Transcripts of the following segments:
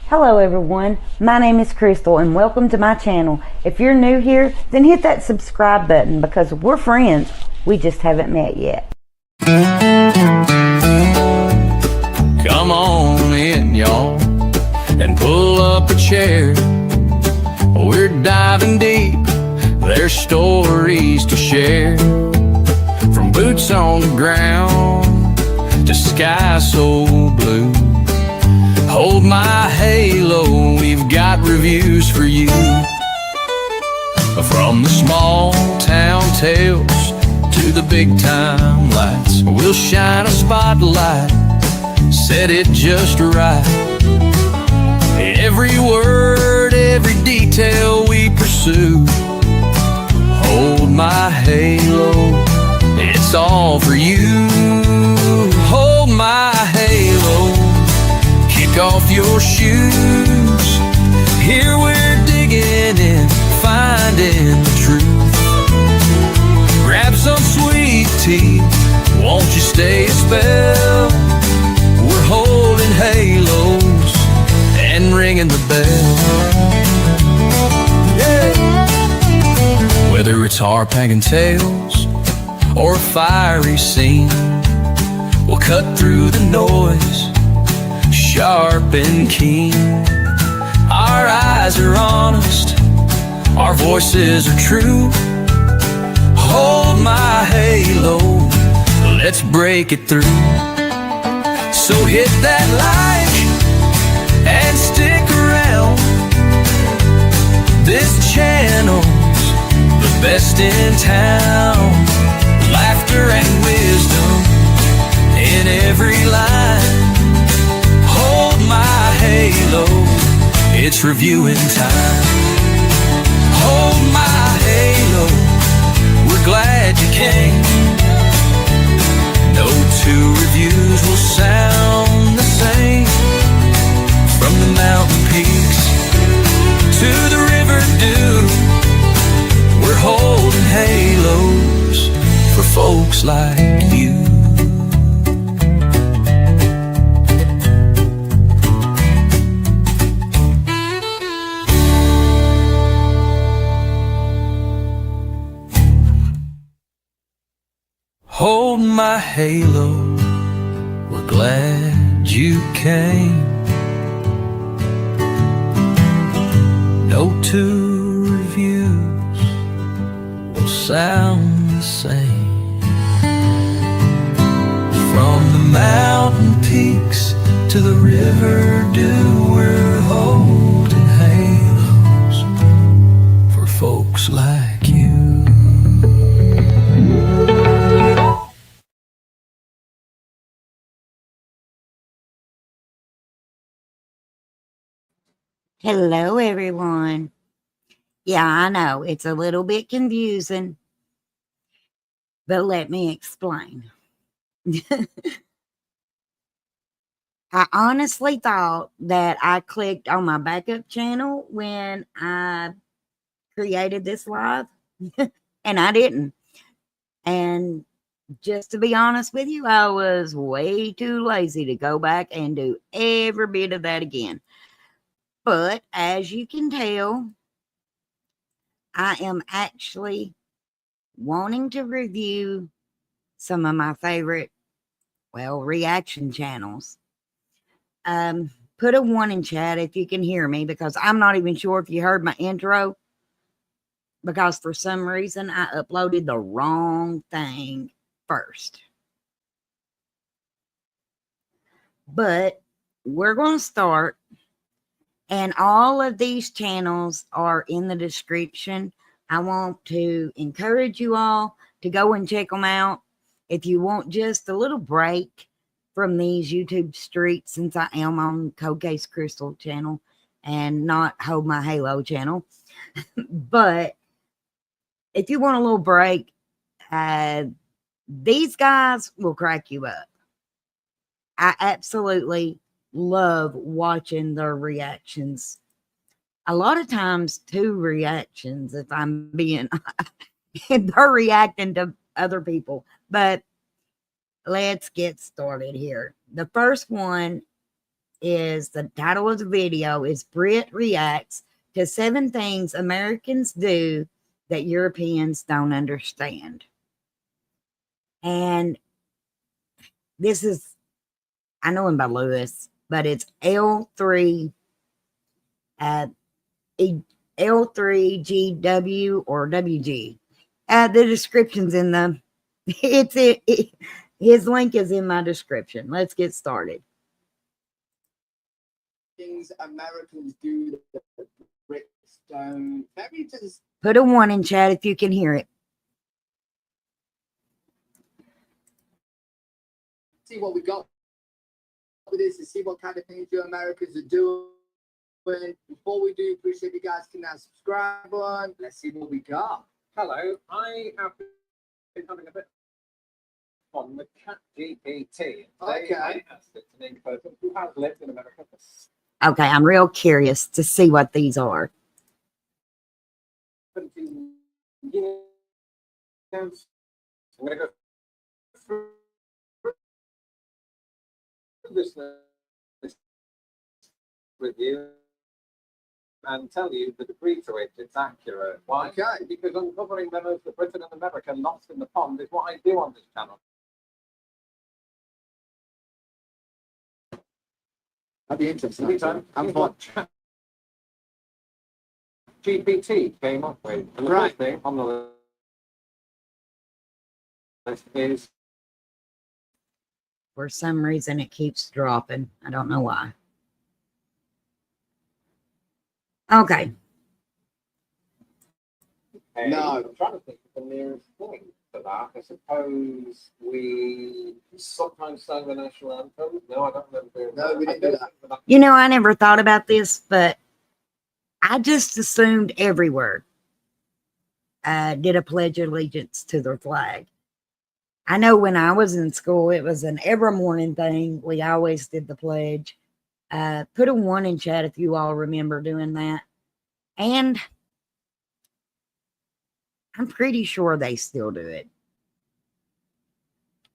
Hello everyone, my name is Crystal and welcome to my channel. If you're new here, then hit that subscribe button because we're friends, we just haven't met yet. Come on in, y'all, and pull up a chair. We're diving deep, there's stories to share. From boots on the ground to sky so blue. Hold my halo, we've got reviews for you. From the small town tales to the big time lights, we'll shine a spotlight, set it just right. Every word, every detail we pursue. Hold my halo, it's all for you. Hold my halo, kick off your shoes. Here we're digging in, finding the truth. Grab some sweet tea, won't you stay a spell? We're holding halos and ringing the bell. Yeah. Whether it's harping tales or a fiery scene, we'll cut through the noise, sharp and keen. Our eyes are honest, our voices are true. Hold my halo, let's break it through. So hit that like and stick around. This channel's the best in town. Laughter and wisdom in every line. Hold my halo, it's reviewing time. Hold my halo, we're glad you came. No two reviews will sound the same. From the mountain peaks to the river dew, we're holding halos for folks like you. Hold my halo, we're glad you came. No two reviews will sound the same. From the mountain peaks to the river dew, we're holding halos for folks like you. Hello everyone. Yeah, I know it's a little bit confusing, but let me explain. I honestly thought that I clicked on my backup channel when I created this live, and I didn't. And just to be honest with you, I was way too lazy to go back and do every bit of that again. But as you can tell, I am actually wanting to review some of my favorite, reaction channels. Put a 1 in chat if you can hear me, because I'm not even sure if you heard my intro, because for some reason I uploaded the wrong thing first. But we're going to start, and all of these channels are in the description. I want to encourage you all to go and check them out. If you want just a little break from these YouTube streets, since I am on Cold Case Crystal channel and not Hold My Halo channel. But if you want a little break, these guys will crack you up. I absolutely love watching their reactions. A lot of times 2 reactions, if I'm being they're reacting to other people. But let's get started here. The first one is the title of the video is Brit reacts to 7 things Americans do that Europeans don't understand. And this is, I know him by Lewis, but it's L3 L3GW or WG. The description's in the his link is in my description. Let's get started. Things Americans do that Brits don't. Maybe just Put a 1 in chat if you can hear it. see what we got with this and see what kind of things you Americans are doing. Before we do, appreciate you guys can now subscribe on. Let's see what we got. Hello, I have been having a bit of fun with ChatGPT. Okay. I asked it to name a person who has lived in America for Okay, I'm real curious to see what these are. 17 years. I'm going to go through this list with you and tell you the degree to which it's accurate. Why? Okay. Because uncovering the most of Britain and America lost in the pond is what I do on this channel. That'd be interesting. Anytime, I'm what GPT came up with. And the Right. first thing on the list is For some reason, it keeps dropping. I don't know why. Okay. No. I'm trying to think of the nearest thing to that. I suppose we sometimes sang the national anthem. No, I don't remember doing No, that. we didn't do that. You know, I never thought about this, but I just assumed everywhere did a pledge of allegiance to their flag. I know when I was in school, it was an every morning thing. We always did the pledge. Put a 1 in chat if you all remember doing that. And I'm pretty sure they still do it.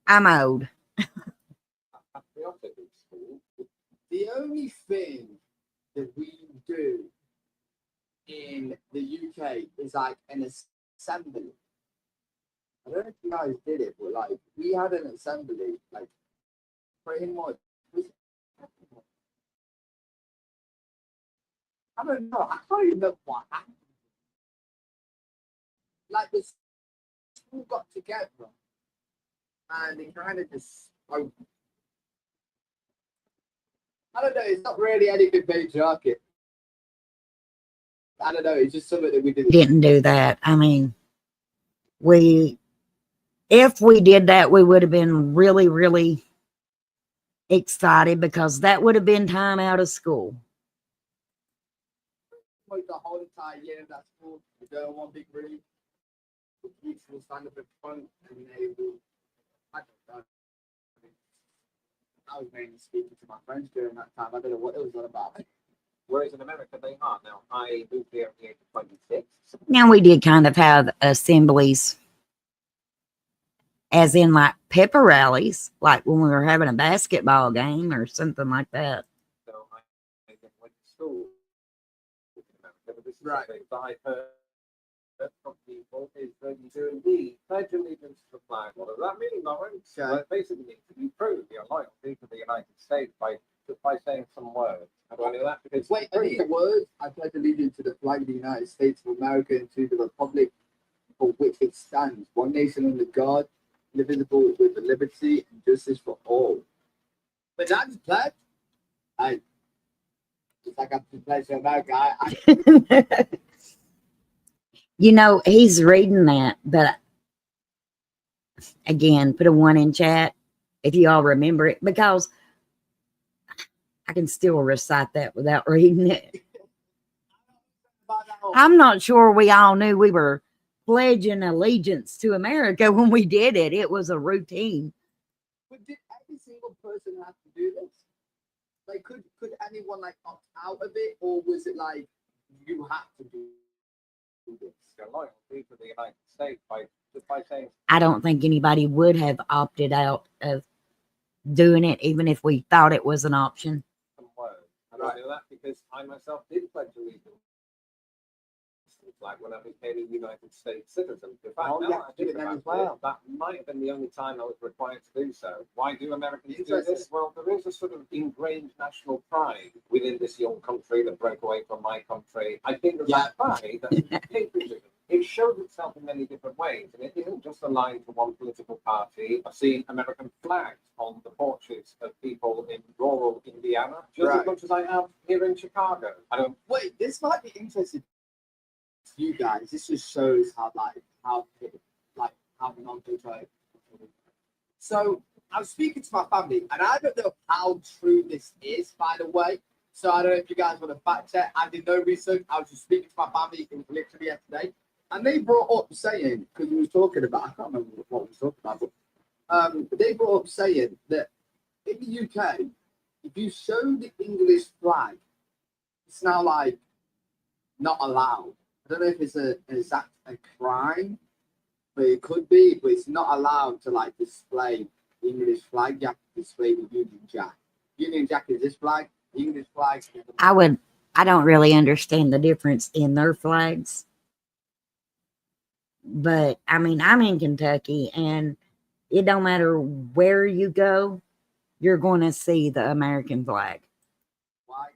I'm old. Patriotic in school. The only thing that we do in the UK is like an assembly. I don't know if you guys did it, but like we had an assembly, like pretty much. I don't know. I can't even remember what happened. Like the school got together and they kind of just. I don't know. It's not really anything patriotic. I don't know. It's just something that we did. Didn't do that. I mean, if we did that, we would have been really, really excited because that would have been time out of school. Like the whole entire year of that school, we go in one big room. The kids will stand up in front and they will. I don't know. I was mainly speaking to my friends during that time. I don't know what it was all about. Whereas in America, they are. Now, I moved here at the age of 26. Now, we did kind of have assemblies, as in like pepper rallies, like when we were having a basketball game or something like that. So I went to school in America. But this is Right. something that I've heard from people is that you do indeed pledge allegiance to the flag. What does that mean, Lawrence? Okay. Well, it basically means that you prove your loyalty to the United States by saying some words. How do I know that? Because Wait, are these words? I pledge allegiance to the flag of the United States of America and to the republic for which it stands, one nation under God, indivisible, with liberty and justice for all. But that's pledge. Just like I'm pledge to America. You know, he's reading that, but again, put a 1 in chat if you all remember it, because I can still recite that without reading it. I'm not sure we all knew we were pledging allegiance to America when we did it. It was a routine. But did every single person have to do this? Like, could anyone like opt out of it, or was it like you have to do this? your loyalty to the United States by saying I don't think anybody would have opted out of doing it, even if we thought it was an option. some I know that because I myself did pledge allegiance to the flag when I became a United States citizen. In fact, Oh, now yeah, I you think did then about as well. it, that might have been the only time I was required to do so. Why do Americans do Interesting. this? Well, there is a sort of ingrained national pride within this young country that broke away from my country. I think that pride, that's patriotism. It shows itself in many different ways, and it isn't just aligned to one political party. I've seen American flags on the porches of people in rural Indiana, just as Right. much as I have here in Chicago. I don't. Wait, this might be interesting to you guys. This just shows how how non-patriotic. So I was speaking to my family, and I don't know how true this is, by the way. So I don't know if you guys want to fact check. I did no research. I was just speaking to my family literally yesterday, and they brought up saying, because we was talking about, I can't remember what we was talking about, but they brought up saying that in the UK, if you show the English flag, it's now like not allowed. I don't know if it's a crime, but it could be. But it's not allowed to like display the English flag. You have to display the Union Jack. Union Jack is this flag. The English flag. I don't really understand the difference in their flags. But I mean, I'm in Kentucky, and it don't matter where you go, you're going to see the American flag. Why?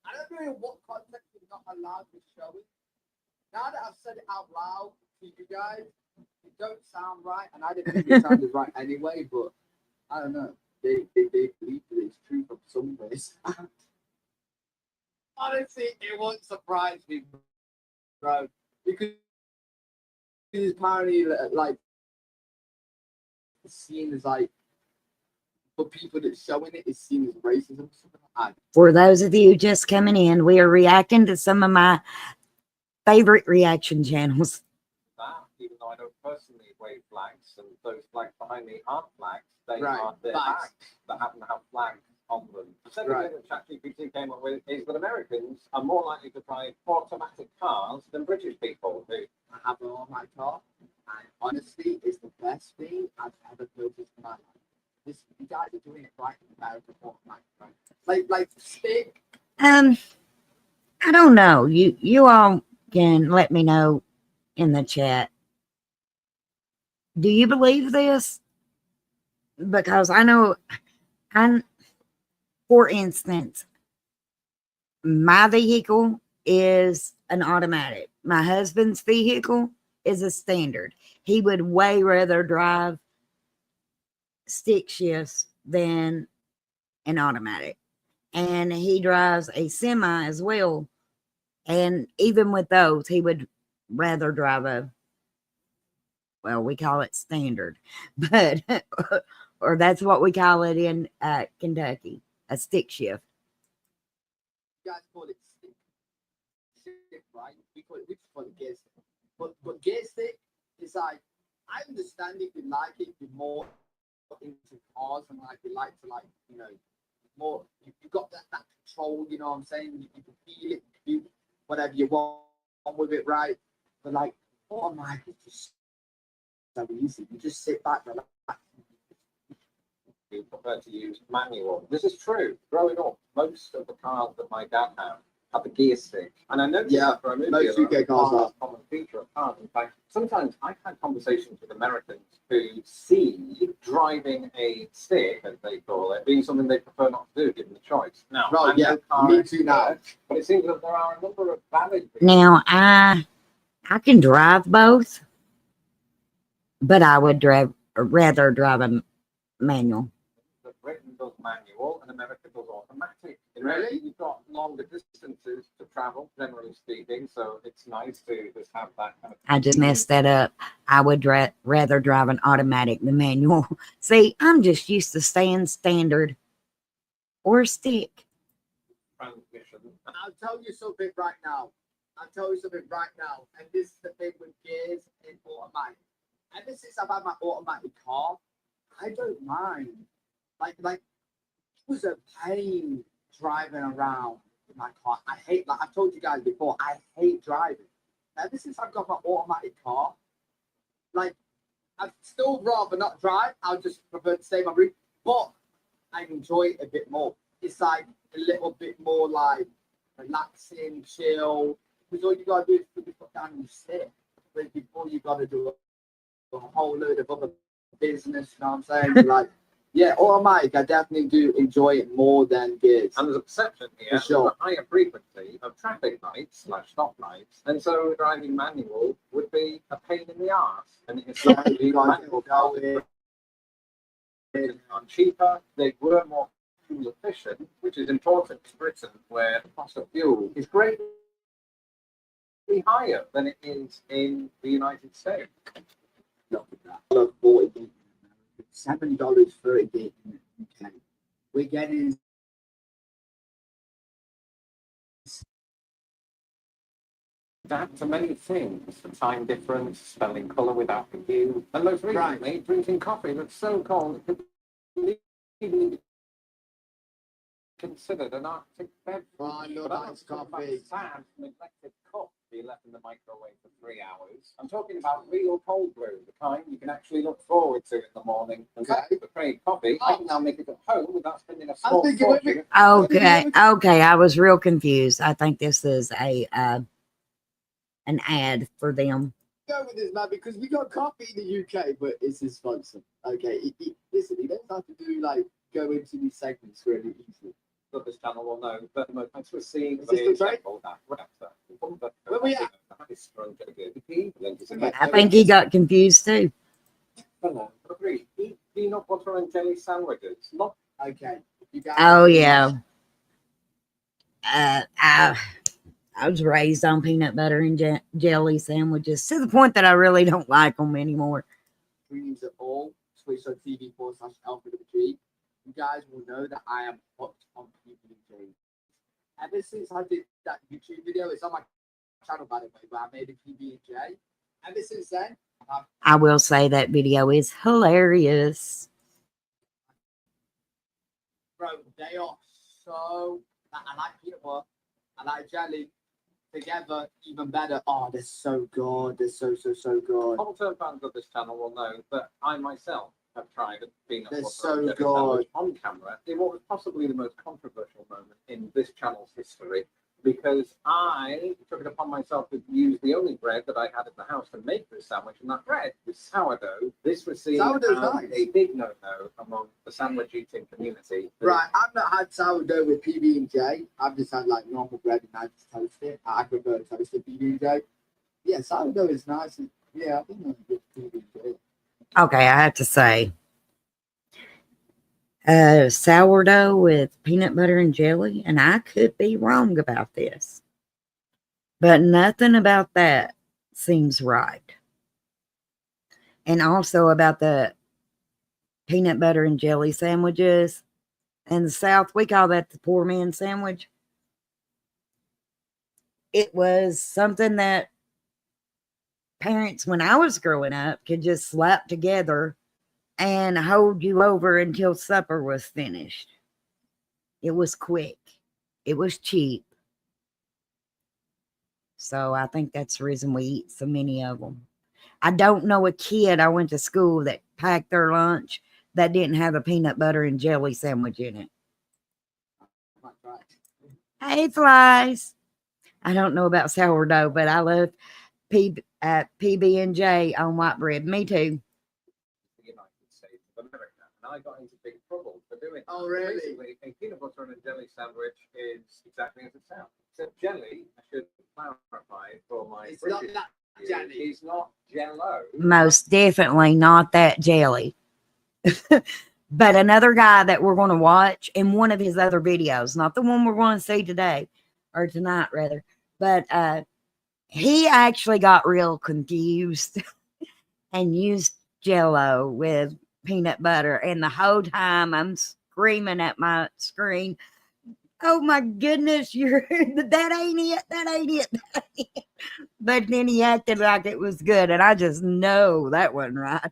I don't know in what context you're not allowed to show it. Now that I've said it out loud to you guys, it don't sound right, and I didn't think it sounded right anyway. But I don't know. They believe that it's true from some ways. Honestly, it won't surprise me, bro, because it's apparently like seen as like for people that showing it is seen as racism. For those of you just coming in, we are reacting to some of my favorite reaction channels. That, even though I don't personally wave flags, and those flags behind me aren't flags, they Right, are their flags. bags that happen to have flags on them. The second Right. thing that ChatGPT came up with is that Americans are more likely to drive automatic cars than British people do. I have it on my car, and honestly, it's the best thing I've ever noticed in my life. This, you guys are doing it right in America, right? Like stick. I don't know. You all can let me know in the chat. Do you believe this? Because I know, for instance, my vehicle is an automatic. My husband's vehicle is a standard. He would way rather drive stick shifts than an automatic. And he drives a semi as well. And even with those, he would rather drive well, we call it standard, but or that's what we call it in Kentucky, a stick shift. You guys call it stick. Stick, right? We just call it gear stick. But gear stick is like, I understand if you like it, you're more into cars and like you like to more. You got that control. You know what I'm saying? You can feel it. You do whatever you want with it, right? But like, oh my, it's just so easy. You just sit back, relax. We prefer to use manual. This is true. Growing up, most of the cars that my dad had the gear stick, and I noticed that for a movie, most UK cars are a common feature of cars. In fact, sometimes I've had conversations with Americans who see driving a stick, as they call it, being something they prefer not to do, given the choice. Now, Right, yeah, me too now. But it seems that there are a number of valid reasons. Now I can drive both, but I would rather drive a manual. That Britain does manual and America does automatic. In Really? America, you've got longer distances to travel, generally speaking, so it's nice to just have that kind of. I just messed that up. I would rather drive an automatic than manual. See, I'm just used to staying standard or stick. Transmission. And I'll tell you something right now. And this is the thing with gears in automatic. Ever since I've had my automatic car, I don't mind. Like it was a pain driving around in my car. I hate, like I've told you guys before, I hate driving. Ever since I've got my automatic car, like I'd still rather not drive. I'll just prefer to stay in my room, but I enjoy it a bit more. It's like a little bit more like relaxing, chill. Because all you gotta do is put your foot down and sit. But before you gotta do a whole load of other business, you know what I'm saying? So like, yeah, automatic, I definitely do enjoy it more than gears. And there's a perception here For sure. of a higher frequency of traffic lights / stop lights, and so driving manual would be a pain in the arse. And it's Yeah, like you guys manual will go in. are cheaper, they were more fuel efficient, which is important in Britain, where the cost of fuel is greatly higher than it is in the United States. Look at that. $40 gig in America, $7 for a gig in the UK. We're getting That to many things, the time difference, spelling colour without the hue, and most recently, drinking coffee that's so cold it could be considered an Arctic beverage. fine, no But I'm nice not talking about coffee. sad, neglected cup to be left in the microwave for 3 hours. I'm talking about real cold brew, the kind you can actually look forward to in the morning. And Okay. that's the Craig coffee. I can now make it at home without spending a I small think it would be- fortune. Okay, I was real confused. I think this is a an ad for them. Go with this, man, because we got coffee in the UK, but it's his sponsor. Okay, listen, he doesn't have to do like go into these segments really easily. But this channel will know that the most thanks for seeing Is this the train? Where we at? I think he got confused too. Agree. Eat peanut butter and jelly sandwiches. Not Okay. You guys Oh yeah. I was raised on peanut butter and jelly sandwiches to the point that I really don't like them anymore. streams at all, twitch.tv/alpha.g. You guys will know that I am hooked on PB&J. Ever since I did that YouTube video, it's on my channel by the way, but I made a PB&J. Ever since then, I will say that video is hilarious. bro, they are so. I like peanut butter, I like jelly. Together, even better. Oh, they're so good. They're so good. long-term fans of this channel will know that I myself have tried peanut They're butter so and jelly good. sandwich on camera in what was possibly the most controversial moment in this channel's history, because I took it upon myself to use the only bread that I had at the house to make this sandwich, and that bread was sourdough. This was seen as Sourdough's nice. a big no-no among the sandwich eating community. Right, I've not had sourdough with PB&J. I've just had like normal bread and I just toast it. I prefer toasted PB&J. Yeah, sourdough is nice. Yeah, I think that's good PB&J. Okay, I have to say, sourdough with peanut butter and jelly, and I could be wrong about this, but nothing about that seems right. And also about the peanut butter and jelly sandwiches in the South, we call that the poor man sandwich. It was something that parents, when I was growing up, could just slap together and hold you over until supper was finished. It was quick. It was cheap. So I think that's the reason we eat so many of them. I don't know a kid I went to school that packed their lunch that didn't have a peanut butter and jelly sandwich in it. Hey, flies. I don't know about sourdough, but I love PB&J on white bread. Me too. The United States of America, and I got into big trouble for doing that. Oh, really? Basically, a peanut butter and a jelly sandwich is exactly as it sounds. Except jelly, I should clarify for my It's not British that viewers, jelly. is not jello. Most definitely not that jelly. But another guy that we're going to watch in one of his other videos, not the one we're going to see today or tonight rather, but he actually got real confused and used jello with peanut butter, and the whole time I'm screaming at my screen, oh my goodness, you're that ain't it, that ain't it, that ain't it. But then he acted like it was good, and I just know that wasn't right.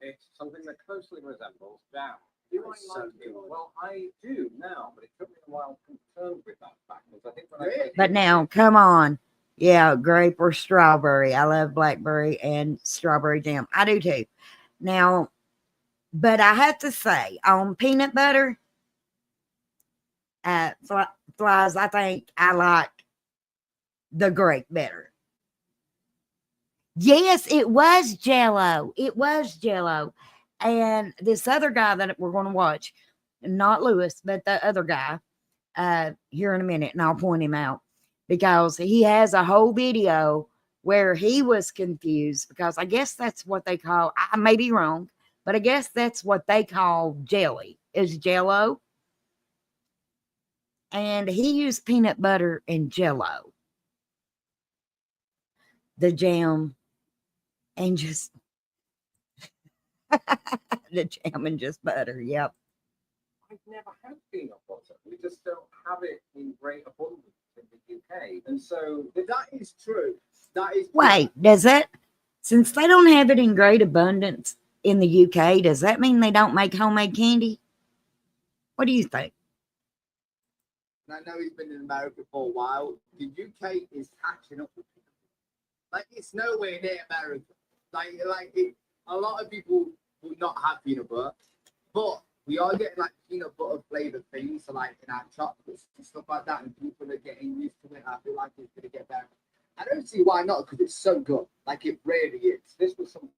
It's something that closely resembles jam. Do I That's so like it? good. Well, I do now, but it took me a while to come to terms with that fact. Because I think when Really? But now, come on. Yeah, grape or strawberry. I love blackberry and strawberry jam. I do too. Now, but I have to say, on peanut butter, Flies, I think I like the grape better. Yes, it was Jello. It was Jello. And this other guy that we're going to watch, not Lewis, but the other guy, here in a minute, and I'll point him out because he has a whole video where he was confused because I guess that's what they call, I may be wrong, but I guess that's what they call jelly, is Jello. And he used peanut butter and Jello, the jam, and just the jam and just butter. Yep. I've never had peanut butter. We just don't have it in great abundance in the UK. And so That is true. That is Wait, does that, since they don't have it in great abundance in the UK, does that mean they don't make homemade candy? What do you think? And I know he's been in America for a while. The UK is catching up with people. Like it's nowhere near America. A lot of people will not have peanut butter, but we are getting like peanut butter flavored things, so like in our chocolates and stuff like that, and people are getting used to it. I feel like it's gonna get better. I don't see why not, because it's so good. Like it really is. this was something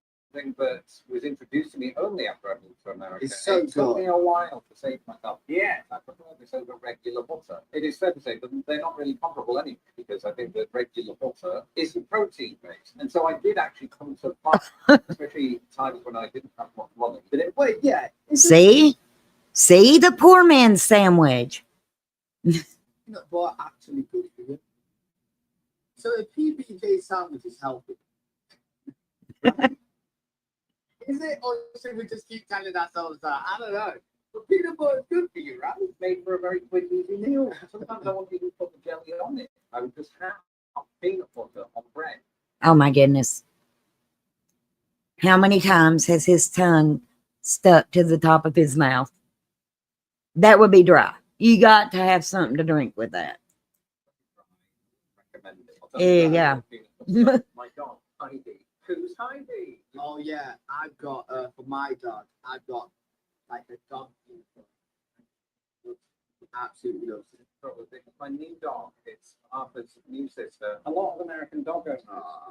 that was introduced to me only after I moved to America. It's so it took good. me a while to say to myself, yeah, I prefer this over regular butter. It is fair to say that they're not really comparable anyway, because I think that regular butter isn't protein based. And so I did actually come to find, especially times when I didn't have much money. But it, Wait, yeah. See the poor man's sandwich. Peanut butter actually good for you. So a PBJ sandwich is healthy. Is it, or should we just keep telling ourselves that? I don't know. But peanut butter is good for you, right? it's made for a very quick, easy meal. Sometimes I won't even put the jelly on it. I would just have peanut butter on bread. Oh my goodness. How many times has his tongue stuck to the top of his mouth? That would be dry. You got to have something to drink with that. Recommend it. There you go. My dog, Heidi. Who's Heidi? Oh yeah, I've got for my dog, I've got like a dog peanut butter. Absolutely loves it. My new dog, it's Arthur's new sister. A lot of American dog owners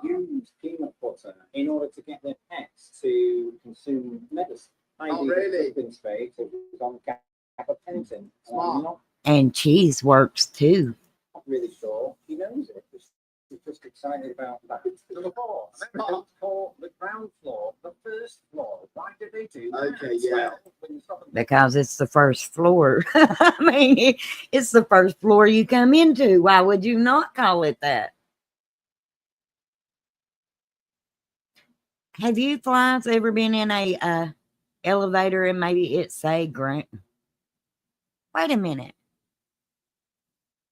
use peanut butter in order to get their pets to consume medicine. Oh, really? Been spayed, so she's on gabapentin. Smart. I'm not And cheese works too. really sure she knows it. She's just excited about that. Number 4, Americans call the ground floor the first floor. Why did they do that? Okay, yeah. Well, when you stop and Because it's the first floor. I mean, it's the first floor you come into. Why would you not call it that? Have you Flies ever been in a elevator and maybe it say Grant? Wait a minute.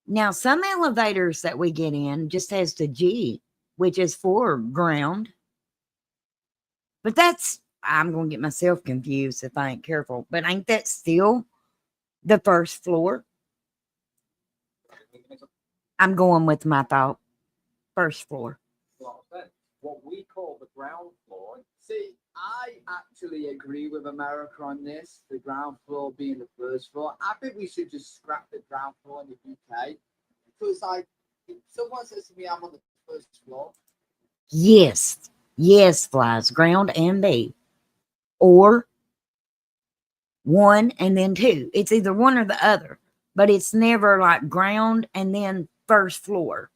Now, some elevators that we get in just has the G, which is for ground. But that's, I'm going to get myself confused if I ain't careful. But ain't that still the first floor? I'm going with my thought. First floor. what we call the ground floor. See, I actually agree with America on this, the ground floor being the first floor. I think we should just scrap the ground floor in the UK. Because, like, if someone says to me, I'm on the first floor. Yes. Yes, Flies. Ground and B. Or 1 and then 2. It's either one or the other. But it's never like ground and then first floor.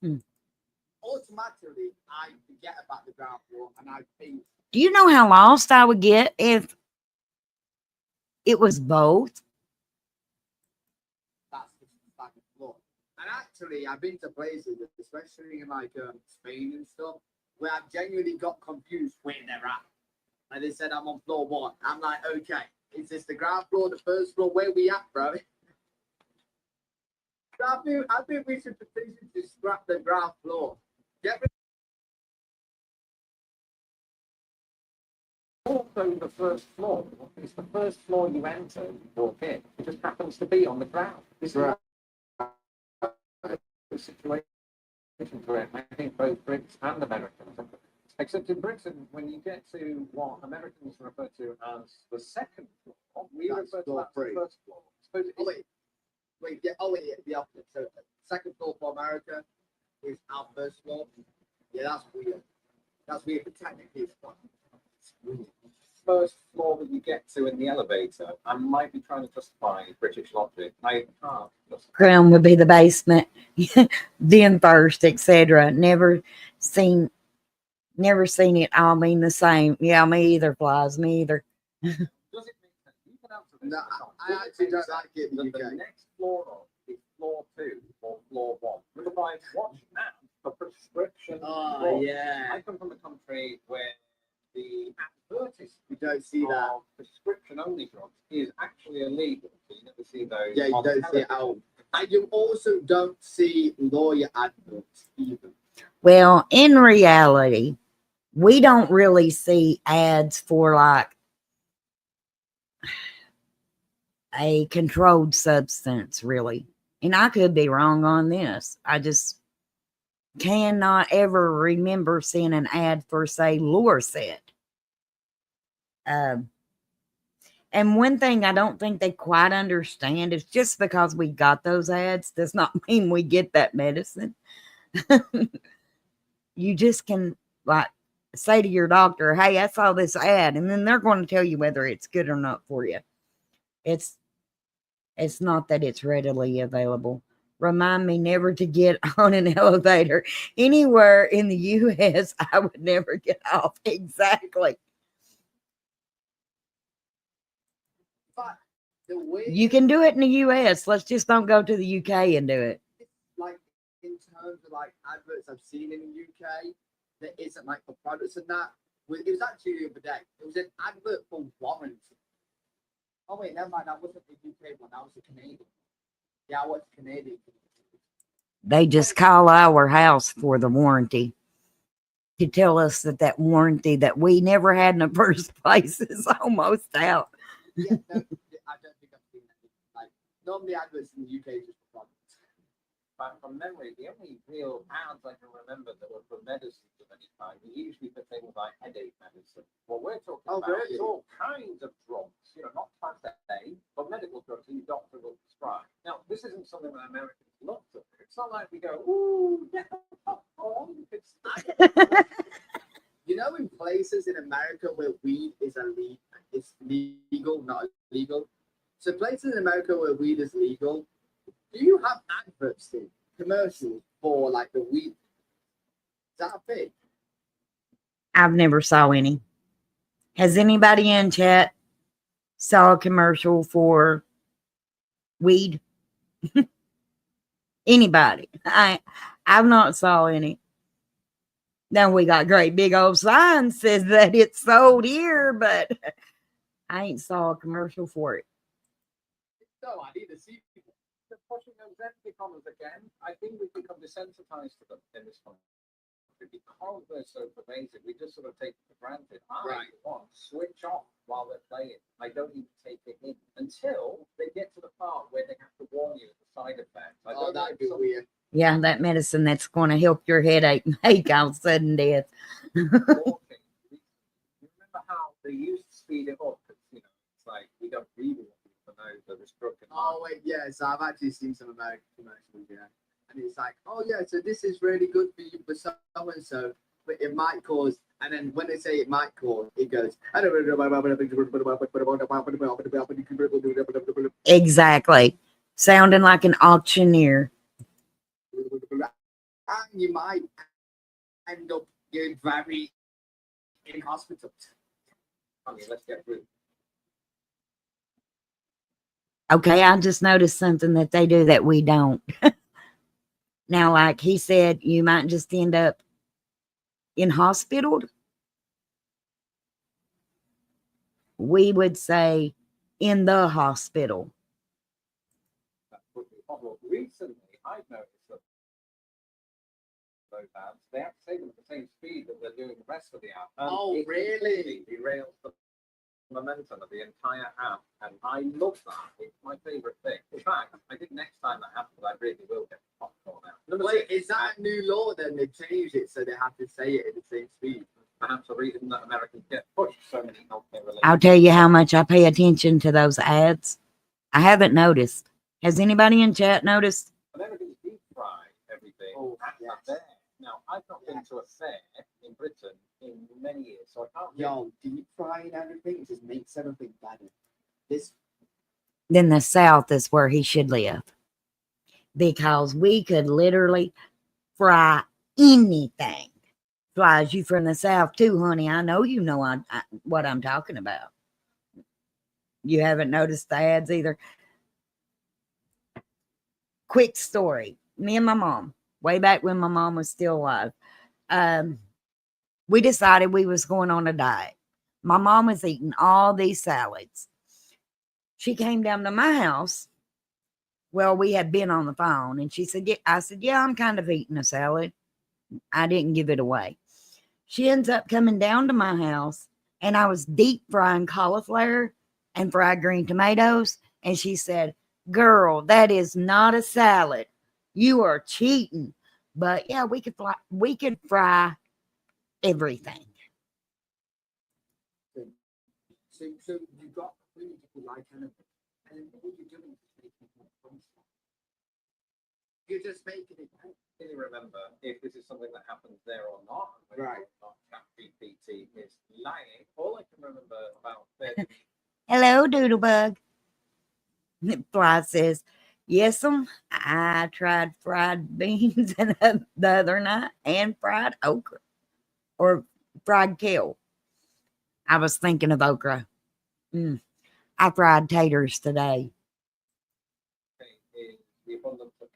Automatically, I forget about the ground floor and I think. Do you know how lost I would get if it was both? That's the second floor. And actually, I've been to places, especially in like Spain and stuff, where I've genuinely got confused where they're at. And they said I'm on floor 1. I'm like, okay, is this the ground floor, the first floor? Where we at, bro? I think we should potentially just scrap the ground floor. Get rid Also, the first floor. It's the first floor you enter, you walk in. It just happens to be on the ground. This is the situation for I think both Brits and Americans. Except in Britain, when you get to what Americans refer to as the second floor, we That's refer to floor that as the three. first floor. So Oh wait, yeah. Oh wait, yeah, the opposite. So second floor for America is our first floor. Yeah, that's weird. That's weird, but technically it's fine. It's weird. first floor that you get to in the elevator, I might be trying to justify British logic. I can't justify. Ground would be the basement, then first, etc. Never seen it all mean the same. Yeah, me either, Flies. Me either. Does it make sense? You can answer this. No, Tom. I Does it actually make don't sense like it in the that UK. the next floor up is floor 2 or floor 1. Otherwise, watch out for prescription Oh drugs. yeah, I come from a country where the advertisement you don't see that. of prescription only drugs is actually illegal. So you never see those. Yeah, you on don't see it television. out. And you also don't see lawyer adverts either. Well, in reality, we don't really see ads for like a controlled substance, really. And I could be wrong on this. I just cannot ever remember seeing an ad for, say, Lorcet. And one thing I don't think they quite understand is just because we got those ads does not mean we get that medicine. You just can like say to your doctor, hey, I saw this ad, and then they're going to tell you whether it's good or not for you. It's not that it's readily available. Remind me never to get on an elevator anywhere in the US. I would never get off. Exactly. But the way You can do it in the US. Let's just don't go to the UK and do it. like in terms of like adverts I've seen in the UK, there isn't like for products and that. It was actually the other day. It was an advert for warranty. Oh wait, never mind. That wasn't the UK one. That was the Canadian. Yeah, I watched Canadian. They just call our house for the warranty to tell us that warranty that we never had in the first place is almost out. Yeah, no, I don't think I've seen that. Like normally adverts in the UK is just for products. But from memory, the only real ads I can remember that were for medicines of any kind were usually for things like headache medicine. What we're talking about really? is all kinds of drugs, not class A, but medical drugs that your doctor will prescribe. Now, this isn't something that Americans love to do. It's not like we go, ooh, get the popcorn. It's In places in America where weed is it's legal, not illegal. So places in America where weed is legal, do you have adverts in commercials for like the weed? Is that a thing? I've never saw any. Has anybody in chat saw a commercial for weed? Anybody? I've not saw any. Now we got great big old signs says that it's sold here, but I ain't saw a commercial for it. No, I need to see people. They're pushing those empty commas again. I think we've become desensitized to them in this country because they're so pervasive. We just sort of take it for granted. I want switch off while they're playing. I don't even take it in until they get to the part where they have to warn you of the side effects. Oh, that'd be weird. Yeah, that medicine that's going to help your headache make all sudden death. You remember how they used to speed it up? It's like we don't really want people to know that it's broken. Oh wait, yeah. So I've actually seen some American commercials, yeah, and it's like, oh yeah, so this is really good for you for so and so, but it might cause. And then when they say it might cause, it goes. Exactly. Sounding like an auctioneer. And you might end up getting very in hospital. I mean, let's get through. Okay, I just noticed something that they do that we don't. Now, like he said, you might just end up in hospital. We would say in the hospital. That would be possible. Recently, I've noticed that those ads, they have to say them at the same speed that they're doing the rest of the app. And Oh, it really? completely derails the momentum of the entire app, and I love that. It's my favorite thing. In fact, I think next time that happens, I really will get popcorn out. Wait, is that a new law then? They changed it so they have to say it at the same speed. Perhaps the reason that Americans get pushed so many healthcare related. I'll tell you how much I pay attention to those ads. I haven't noticed. Has anybody in chat noticed? But everything's deep fried, everything. Oh, at yes. a fair. Now, I've not been to a fair in Britain in many years, so I can't really Yo, deep frying everything just makes everything better. This Then the South is where he should live, because we could literally fry anything. Flies you from the South too, honey. I know you know what I'm talking about. You haven't noticed the ads either. Quick story. Me and my mom, way back when my mom was still alive, we decided we was going on a diet. My mom was eating all these salads. She came down to my house. Well, we had been on the phone, and she said, I said, yeah, I'm kind of eating a salad. I didn't give it away. She ends up coming down to my house, and I was deep frying cauliflower and fried green tomatoes. And she said, girl, that is not a salad. You are cheating. But yeah, we could fry everything. so you got food you like anything, and all you're doing is making it more functional. You're just making it better. really remember if this is something that happens there or not. and whether Right. or not ChatGPT is lying. All I can remember about 30 Hello, Doodlebug. Fly says, yes, I tried fried beans the other night and fried okra or fried kale. I was thinking of okra. I fried taters today. is the abundance of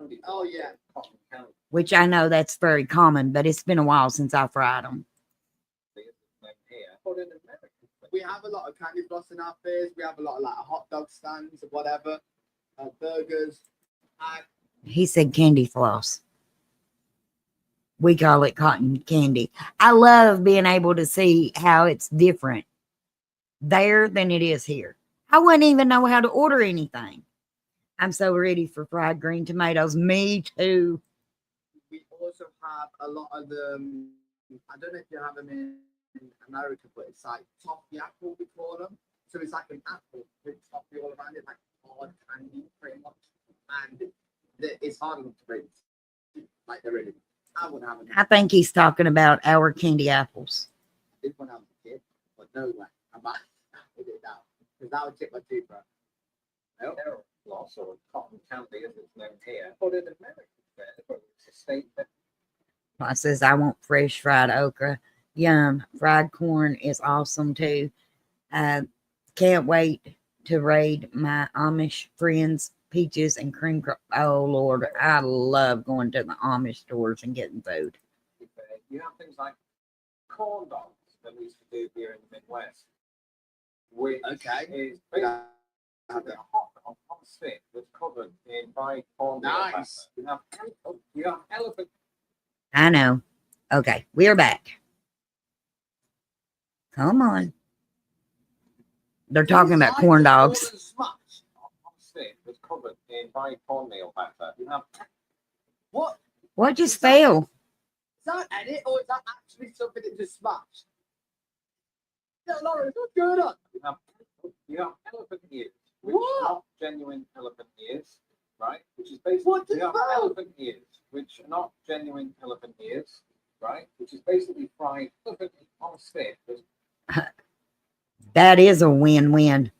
candy. Oh, yeah. Cotton candy. Which I know that's very common, but it's been a while since I fried them. Here. But in America, We have a lot of candy floss in our fairs. We have a lot of like hot dog stands or whatever, burgers. And He said candy floss. We call it cotton candy. I love being able to see how it's different there than it is here. I wouldn't even know how to order anything. I'm so ready for fried green tomatoes. Me too. we also have a lot of them. I don't know if you have them in America, but it's like toffee apple, we call them. So it's like an apple with toffee all around it, like hard candy, pretty much. And it's hard enough to break. Like they're really. I wouldn't have them. I think he's talking about our candy apples. I did when I was a kid, but no way. I'm back with it now because that would tip my tooth, bro. Nope. Floss or cotton candy as it's known here. But in America, it's a state that I says, I want fresh fried okra. Yum. Fried corn is awesome too. Can't wait to raid my Amish friends' peaches and cream. Oh, Lord. I love going to the Amish stores and getting food. you have things like corn dogs that we used to do here in the Midwest, which Okay. is Yeah. basically a hot stick that's covered in fried cornmeal Nice. batter. You have elephant. I know. Okay, we're back. Come on. They're talking about corn dogs. Hot stick that's covered in fried cornmeal batter. You have What? What just fell? Is that an edit or is that actually something that just smashed? Yeah, Lawrence, what's going on? you have elephant ears, which What? are not genuine elephant ears, right? Which is basically What the you have fuck? elephant ears, which are not genuine elephant ears, right? Which is basically fried elephant on a stick. That is a win-win.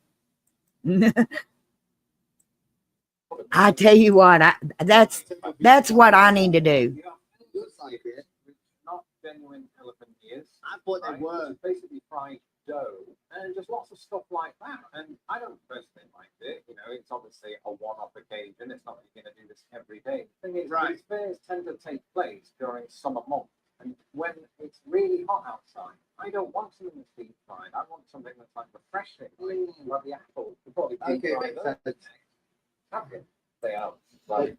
I tell you what, that's what I need to do. You have Looks like it. which are not genuine elephant ears. I thought they Right? were. It's basically fried dough and just lots of stuff like that. And I don't personally like it. You know, it's obviously a one-off occasion. It's not like you're going to do this every day. The thing is, Right. these fairs tend to take place during summer months. And when it's really hot outside, I don't want something that's deep fried. I want something that's like refreshing. Like you have the apples. You probably deep Okay, fry makes those. sense. Okay. They are. Right.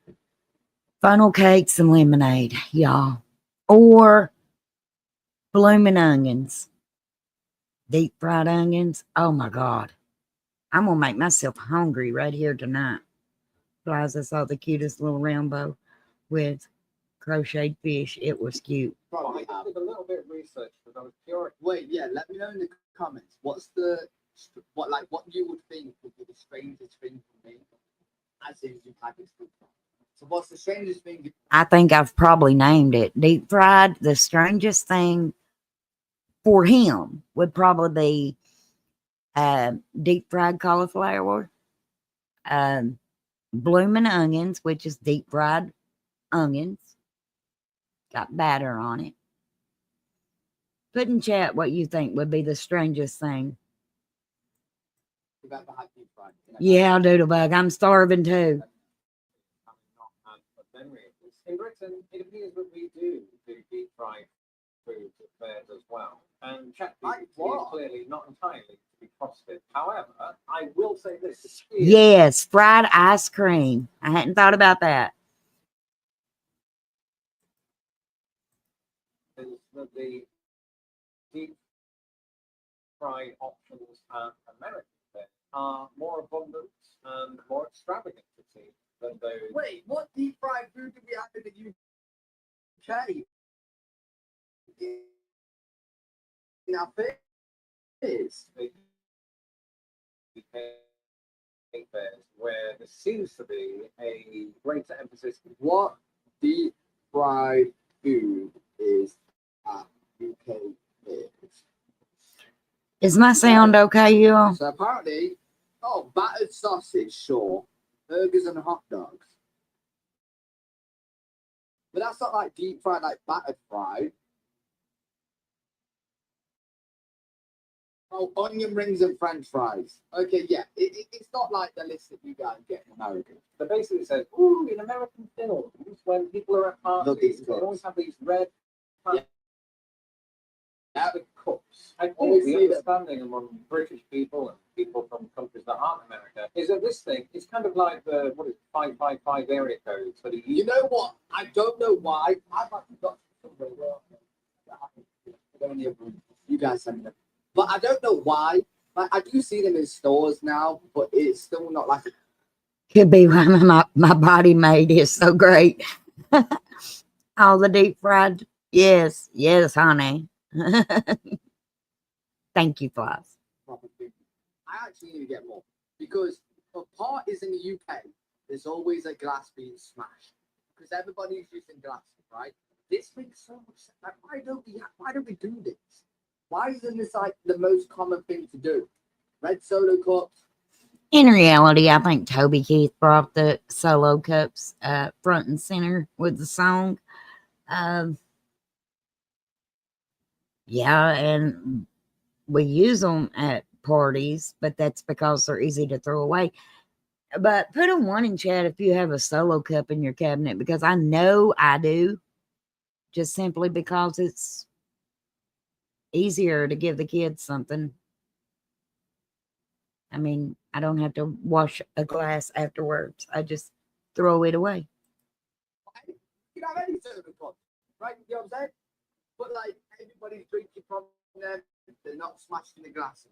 Funnel cakes and lemonade, y'all. Or blooming onions. Deep fried onions. Oh my God. I'm going to make myself hungry right here tonight. Guys, I saw the cutest little rainbow with crocheted fish. It was cute. Well, Probably I have. did a little bit of research because I was curious. Wait, yeah, let me know in the comments. What you would think would be the strangest thing type of food. So what's the strangest thing? I think I've probably named it. Deep fried. The strangest thing for him would probably be deep fried cauliflower, blooming onions, which is deep fried onions, got batter on it. Put in chat what you think would be the strangest thing. You've ever had deep fried? Yeah, Doodlebug, I'm starving too. In Britain, it appears that we do deep fried foods at fairs as well. And ChatGPT is clearly not entirely to be trusted. However, I will say this. Yes, fried ice cream. I hadn't thought about that. Is that the deep fried options at American fairs are more abundant and more extravagant, it seems, than those. Wait, what deep fried food do we have in the UK? In our fairs? Fairs where there seems to be a greater emphasis. What deep fried food is at UK fairs? Is my sound okay, you all? So apparently, battered sausage, sure. Burgers and hot dogs. But that's not like deep fried, like battered fried. Oh, onion rings and french fries. Okay, yeah. It's not like the list that you guys get in America. So basically it says, ooh, in American films, when people are at parties, they always have these red cups. I think the understanding among British people and people from countries that aren't America is that this thing is kind of like the 555 area codes for the You know what? I don't know why. I've actually got somewhere where you guys send them. But I don't know why. Like I do see them in stores now, but it's still not like Could be why my body made is so great. All the deep fried. Yes, honey. Thank you, Flies. proper food. I actually need to get more because for parties in the UK, there's always a glass being smashed because everybody's using glasses, right? This makes so much sense. Like, why don't we do this? Why isn't this like the most common thing to do? Red Solo cups. In reality, I think Toby Keith brought the solo cups front and center with the song. Yeah, and we use them at parties, but that's because they're easy to throw away. But put a 1 in chat if you have a solo cup in your cabinet, because I know I do, just simply because it's easier to give the kids something. I mean, I don't have to wash a glass afterwards. I just throw it away. You don't have any soda cups, right? You know what I'm saying? But like everybody's drinking from them, they're not smashing the glasses.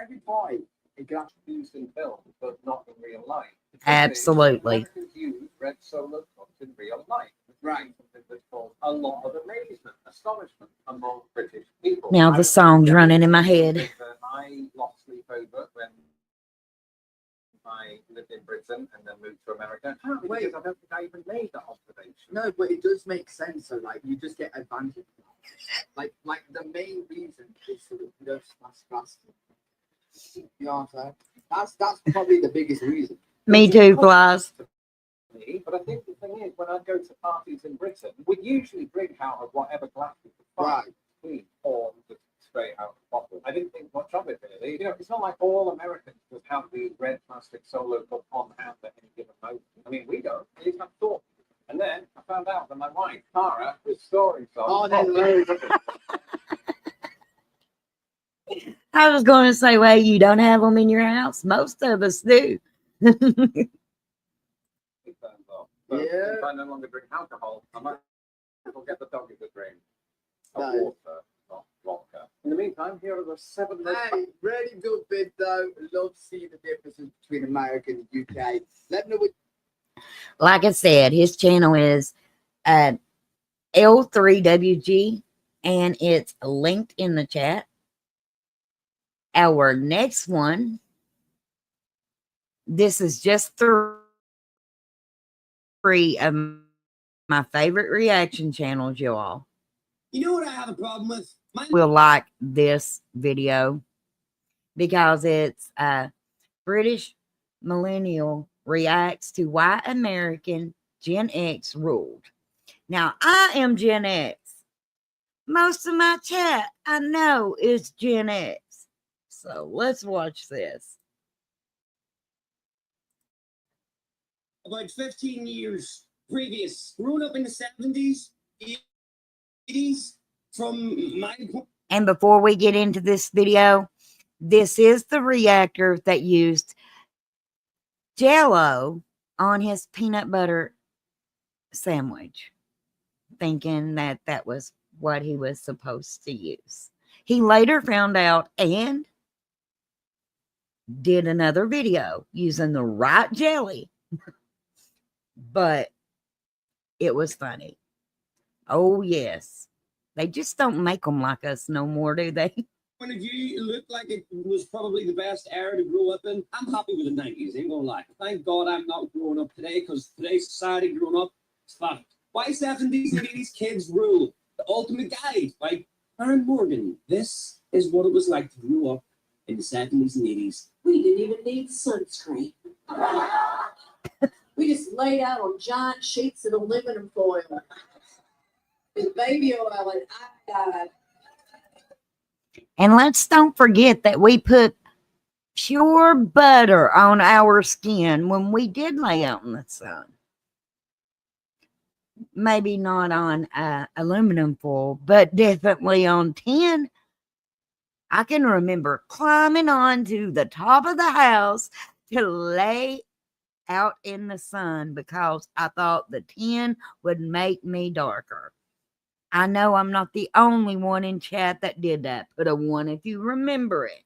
Every party, a glass used in film, but not in real life. Absolutely. Americans use red Solo cups in real life. Right. Something that caused a lot of amazement, astonishment among British people. Now the song's running in my head. I lost sleep over when I lived in Britain and then moved to America. Wait, I don't think I even made that observation. no, but it does make sense. So like you just get advantage. Like the main reason is so that you don't smash glasses. You know what I'm saying? That's probably the biggest reason. Me too, Flies. But I think the thing is, when I go to parties in Britain, we usually drink out of whatever glass we can find, clean, or just straight out of the bottle. I didn't think much of it really. You know, it's not like all Americans just have the red plastic Solo cup on hand at any given moment. I mean, we don't. At least I thought. And then I found out that my wife, Tara, was storing some. Oh, no. I was going to say, well, you don't have them in your house. Most of us do. It turns off. So Yeah. if I no longer drink alcohol, I might as well get the dog a good drink of No. water, not vodka. In the meantime, here are the 7 Hey, really good bid though. Love seeing the differences between America and the UK. Let me know what Like I said, his channel is L3WG, and it's linked in the chat. Our next one this is just three of my favorite reaction channels, you all. You know what I have a problem with? Will like this video because it's British millennial reacts to why American Gen X ruled. Now, I am Gen X. Most of my chat I know is Gen X. So let's watch this. About 15 years previous, growing up in the 70s, 80s, from my And before we get into this video, this is the reactor that used Jell-O on his peanut butter sandwich, thinking that that was what he was supposed to use. He later found out and did another video using the right jelly, but it was funny. Oh, yes. They just don't make them like us no more, do they? point of view, it looked like it was probably the best era to grow up in. I'm happy with the 90s, ain't gonna lie. Thank God I'm not growing up today, because today's society growing up is fucked. Why 70s and 80s kids rule? The ultimate guide by Aaron Morgan. This is what it was like to grow up in the 70s and 80s. We didn't even need sunscreen. We just laid out on giant sheets of aluminum foil with baby oil and iodine. And let's don't forget that we put pure butter on our skin when we did lay out in the sun. Maybe not on aluminum foil, but definitely on tin. I can remember climbing onto the top of the house to lay out in the sun because I thought the tin would make me darker. I know I'm not the only one in chat that did that. Put a 1 if you remember it.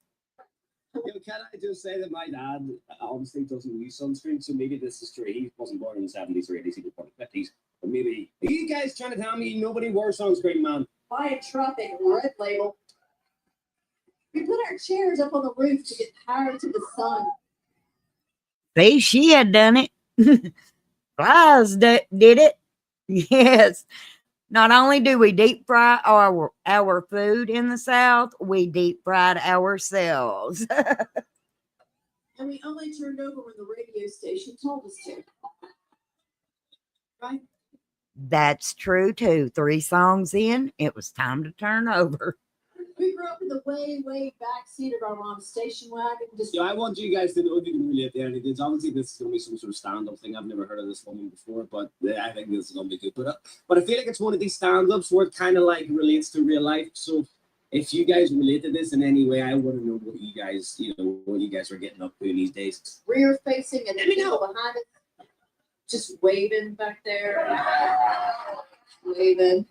You know, can I just say that my dad obviously doesn't use sunscreen, so maybe this is true. He wasn't born in the 70s or 80s, he was born in the 50s. But maybe, are you guys trying to tell me nobody wore sunscreen, man? Buy a Tropic Red Label. We put our chairs up on the roof to get higher to the sun. See, she had done it. Flies did it. Yes. Not only do we deep fry our food in the South, we deep fried ourselves. And we only turned over when the radio station told us to. Right? That's true too. 3 songs in, it was time to turn over. We grew up in the way back seat of our mom's station wagon. Just Yeah, I want you guys to know if you can relate there. It's obviously this is going to be some sort of stand-up thing. I've never heard of this woman before, but I think this is going to be good. But I feel like it's one of these stand-ups where it kind of like relates to real life. So if you guys relate to this in any way, I want to know what you guys, what you guys are getting up to these days. rear facing and the Let me people know. behind us just waving back there. Waving.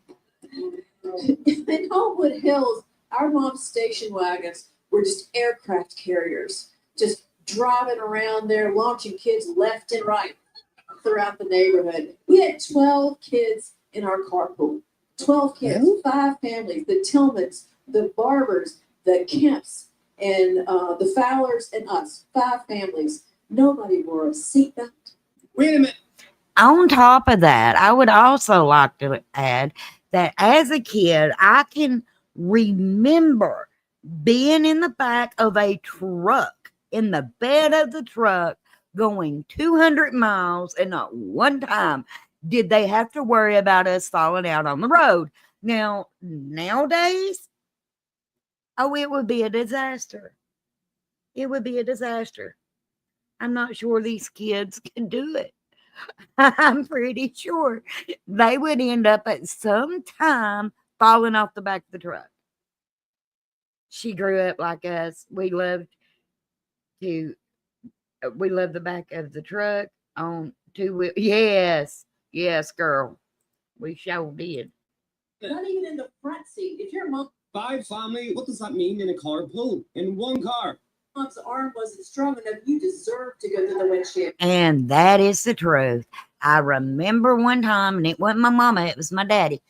In Homewood Hills, our mom's station wagons were just aircraft carriers, just driving around there, launching kids left and right throughout the neighborhood. We had 12 kids in our carpool. 12 kids, 5 families, the Tillmans, the Barbers, the Kemps, and the Fowlers and us. 5 families. Nobody wore a seatbelt. Wait a minute. On top of that, I would also like to add that as a kid, I can remember being in the back of a truck, in the bed of the truck, going 200 miles, and not one time did they have to worry about us falling out on the road. Now, nowadays, it would be a disaster. It would be a disaster. I'm not sure these kids can do it. I'm pretty sure they would end up at some time falling off the back of the truck. She grew up like us. We loved the back of the truck on 2 wheels. Yes, girl. We sure did. Not even in the front seat. If your 5 family, what does that mean in a carpool? In one car? mom's arm wasn't strong enough, you deserve to go to the windshield. And that is the truth. I remember one time, and it wasn't my mama, it was my daddy.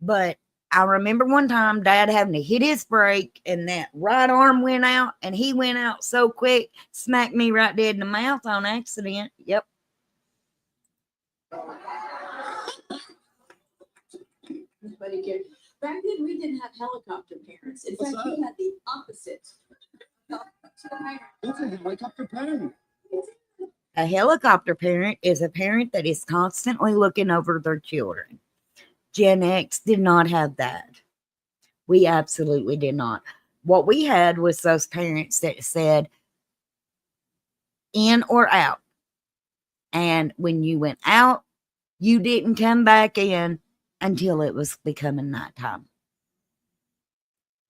But I remember one time Dad having to hit his brake and that right arm went out and he went out so quick, smacked me right dead in the mouth on accident. Yep. Nobody cared. Back then, we didn't have helicopter parents. In What's fact, we had the opposite. What's a helicopter parent? A helicopter parent is a parent that is constantly looking over their children. Gen X did not have that. We absolutely did not. What we had was those parents that said in or out. And when you went out, you didn't come back in until it was becoming nighttime.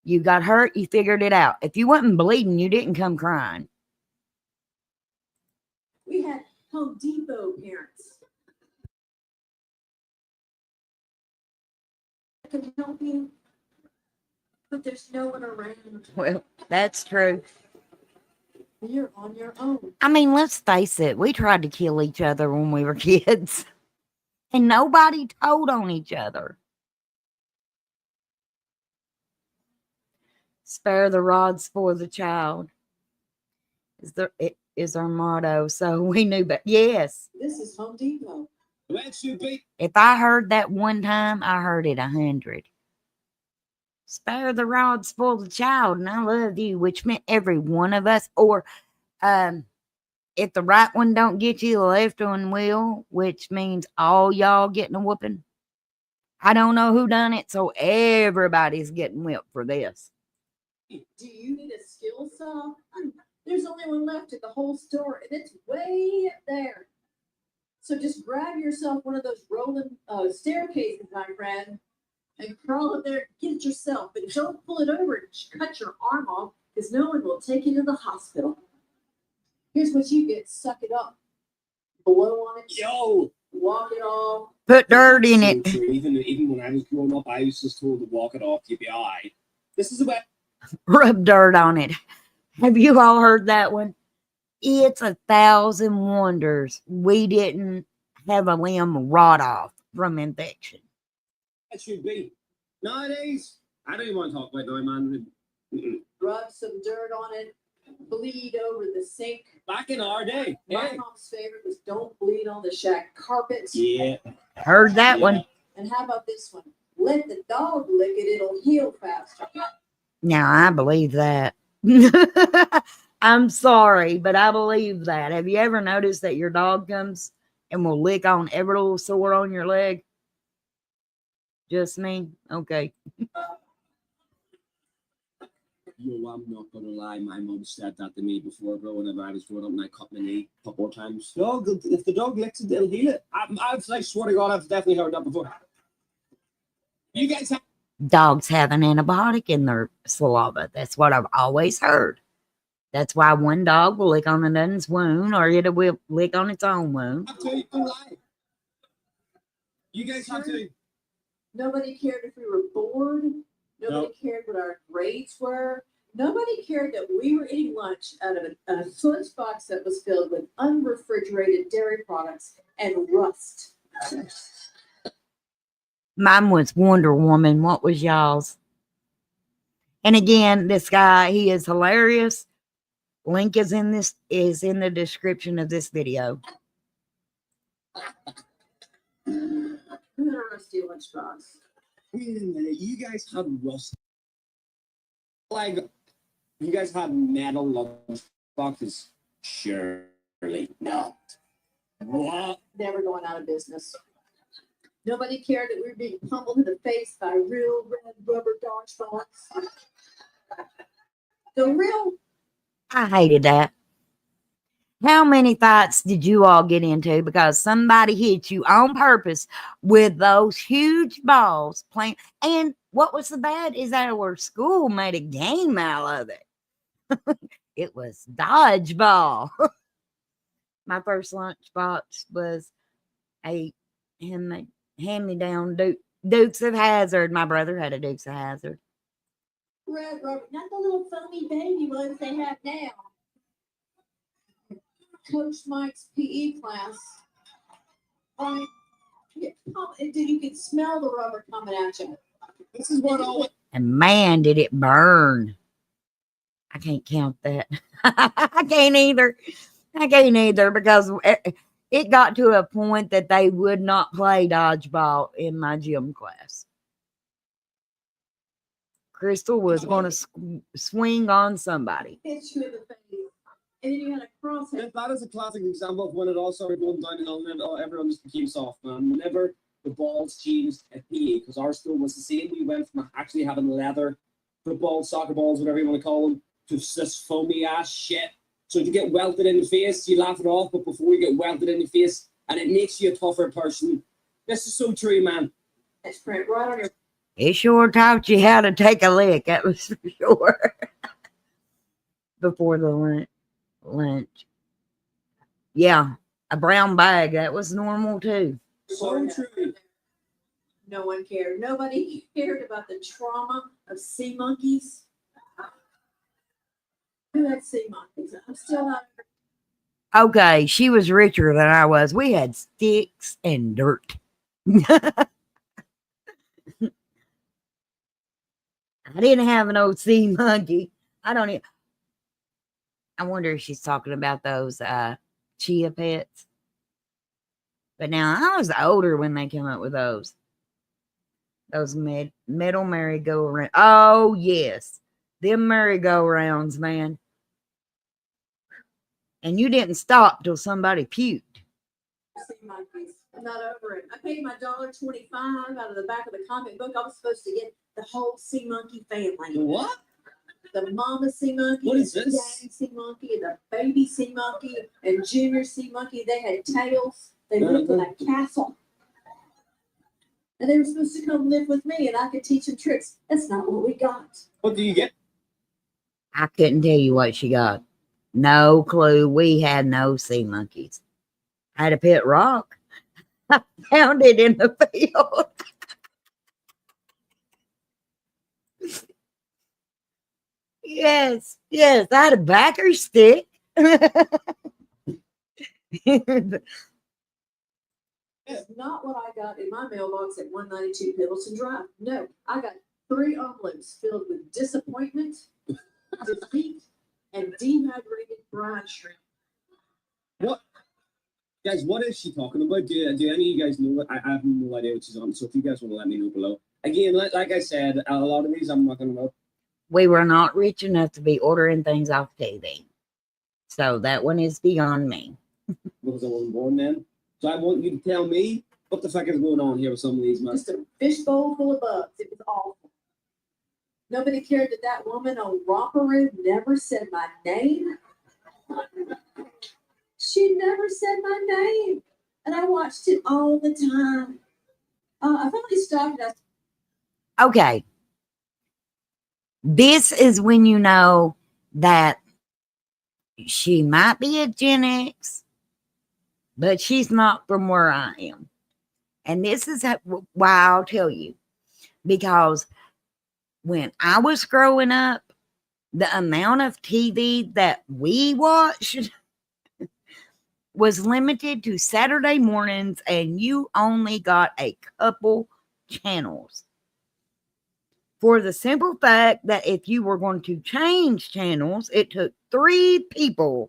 You got hurt, you figured it out. If you wasn't bleeding, you didn't come crying. We had Home Depot parents. I can help you, but there's no one around. Well, that's true. You're on your own. I mean, let's face it, we tried to kill each other when we were kids. And nobody told on each other. Spare the rod, spoil the child. It is our motto. So we knew, but yes. This is Home Depot. That should be. If I heard that one time, I heard it 100. Spare the rod, spoil the child, and I love you, which meant every one of us. Or if the right one don't get you, the left one will, which means all y'all getting a whooping. I don't know who done it, so everybody's getting whipped for this. Do you need a skill saw? There's only one left at the whole store, and it's way there. So just grab yourself one of those rolling staircases, my friend, and crawl up there, get it yourself. But don't pull it over and cut your arm off, because no one will take you to the hospital. Here's what you get: suck it up, blow on it, Yo! walk it off. Put dirt in it. So even when I was growing up, I was just told to walk it off, you'd be all right. This is about Rub dirt on it. Have you all heard that one? It's 1,000 wonders we didn't have a limb rot off from infection. that should be. Nowadays, I don't even want to talk about it, man. Rub some dirt on it, bleed over the sink. Back in our day. My Yeah. mom's favorite was don't bleed on the shack carpets. Yeah. Heard that Yeah. one. And how about this one? Let the dog lick it, it'll heal faster. Now, I believe that. I'm sorry, but I believe that. Have you ever noticed that your dog comes and will lick on every little sore on your leg? Just me? Okay. Yo, I'm not gonna lie, my mom said that to me before, bro, whenever I was growing up and I cut my knee a couple of times. Dog, if the dog licks it, it'll heal it. I swear to God, I've definitely heard that before. You guys have Dogs have an antibiotic in their saliva. That's what I've always heard. That's why one dog will lick on another's wound, or it will lick on its own wound. to, you don't lie. You guys have to. Nobody cared if we were bored. Nobody cared what our grades were. Nobody cared that we were eating lunch out of a lunchbox that was filled with unrefrigerated dairy products and rust. Mine was Wonder Woman. What was y'all's? And again, this guy, he is hilarious. Link is in the description of this video. Who had a rusty lunchbox? Wait a minute, you guys had rust. Like, you guys had metal lunch boxes? Surely not. What? They were going out of business. Nobody cared that we were being pummeled in the face by real red rubber dodgeballs. The real I hated that. How many fights did you all get into because somebody hit you on purpose with those huge balls playing? And what was the bad is that our school made a game out of it. It was dodgeball. My first lunchbox was a hand-me-down Dukes of Hazzard. My brother had a Dukes of Hazzard. red rubber, not the little foamy baby ones they have now. Coach Mike's PE class. You could smell the rubber coming at you. This is what all. And man, did it burn. I can't count that. I can't either. I can't either because it got to a point that they would not play dodgeball in my gym class. Crystal was going to swing on somebody. Hit you in the face. And then you had a crosshead. That is a classic example of when it all started going downhill and everyone just became soft, man. Whenever the balls changed at PE, because our school was the same, we went from actually having leather footballs, soccer balls, whatever you want to call them, to this foamy ass shit. So if you get welted in the face, you laugh it off, but before you get welted in the face, and it makes you a tougher person. This is so true, man. That's print right on your. It sure taught you how to take a lick. That was for sure. Before the lunch. Yeah, a brown bag. That was normal too. So true. No one cared. Nobody cared about the trauma of sea monkeys. Who had sea monkeys? I'm still not. Okay, she was richer than I was. We had sticks and dirt. I didn't have an old sea monkey. I don't even. I wonder if she's talking about those chia pets. But now I was older when they came up with those. Those metal merry-go-round. Oh yes, them merry-go-rounds, man. And you didn't stop till somebody puked. Sea monkeys. I'm not over it. I paid my $1.25 out of the back of the comic book. I was supposed to get the whole sea monkey family. What? The mama sea monkey, What is the this? daddy sea monkey, and the baby sea monkey, and junior sea monkey. They had tails. They lived in a castle. And they were supposed to come live with me, and I could teach them tricks. That's not what we got. What do you get? I couldn't tell you what she got. No clue. We had no sea monkeys. I had a pet rock. I found it in the field. Yes, I had a backer stick. It's not what I got in my mailbox at 192 Pendleton Drive. No, I got 3 envelopes filled with disappointment, defeat, and dehydrated brine shrimp. What? Guys, what is she talking about? Do any of you guys know what? I have no idea what she's on. So if you guys want to let me know below. Again, like I said, a lot of these I'm not going to know. We were not rich enough to be ordering things off TV. So that one is beyond me. Because I wasn't born then. So I want you to tell me what the fuck is going on here with some of these, man. Just a fishbowl full of bugs. It was awful. Nobody cared that woman on Romper Room never said my name. She never said my name. And I watched it all the time. I finally stopped and Okay. This is when you know that she might be a Gen X, but she's not from where I am. And this is why I'll tell you. Because when I was growing up, the amount of TV that we watched was limited to Saturday mornings, and you only got a couple channels. For the simple fact that if you were going to change channels, it took 3 people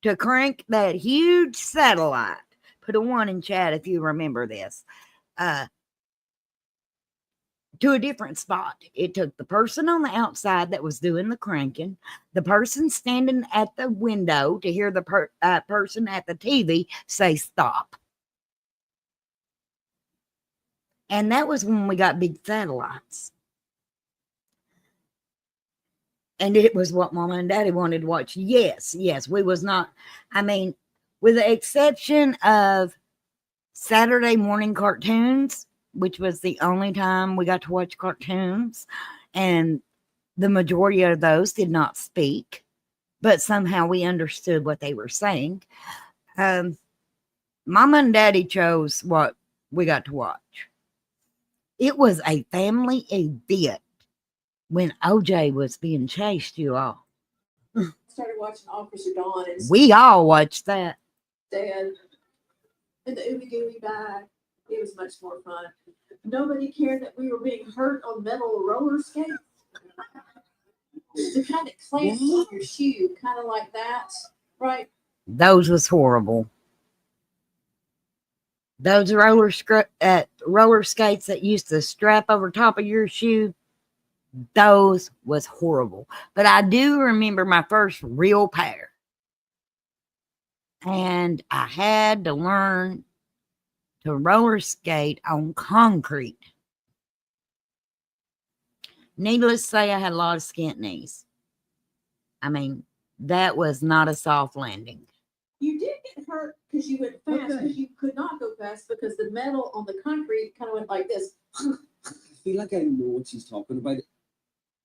to crank that huge satellite. Put a 1 in chat if you remember this. To a different spot. It took the person on the outside that was doing the cranking, the person standing at the window to hear the person at the TV say stop. And that was when we got big satellites. And it was what Mama and Daddy wanted to watch. Yes, we was not. I mean, with the exception of Saturday morning cartoons, which was the only time we got to watch cartoons. And the majority of those did not speak, but somehow we understood what they were saying. Mama and Daddy chose what we got to watch. It was a family event when OJ was being chased, you all. started watching Officer Dawn and We all watched that. Dad and the Oogie Googie bag. It was much more fun. Nobody cared that we were being hurt on metal roller skates. The kind that clamps on your shoe, kind of like that, right? Those was horrible. Those roller skates that used to strap over top of your shoe, those was horrible. But I do remember my first real pair. And I had to learn to roller skate on concrete. Needless to say, I had a lot of skint knees. I mean, that was not a soft landing. You did get hurt because you went fast, because you could not go fast because the metal on the concrete kind of went like this. I feel like I know what she's talking about.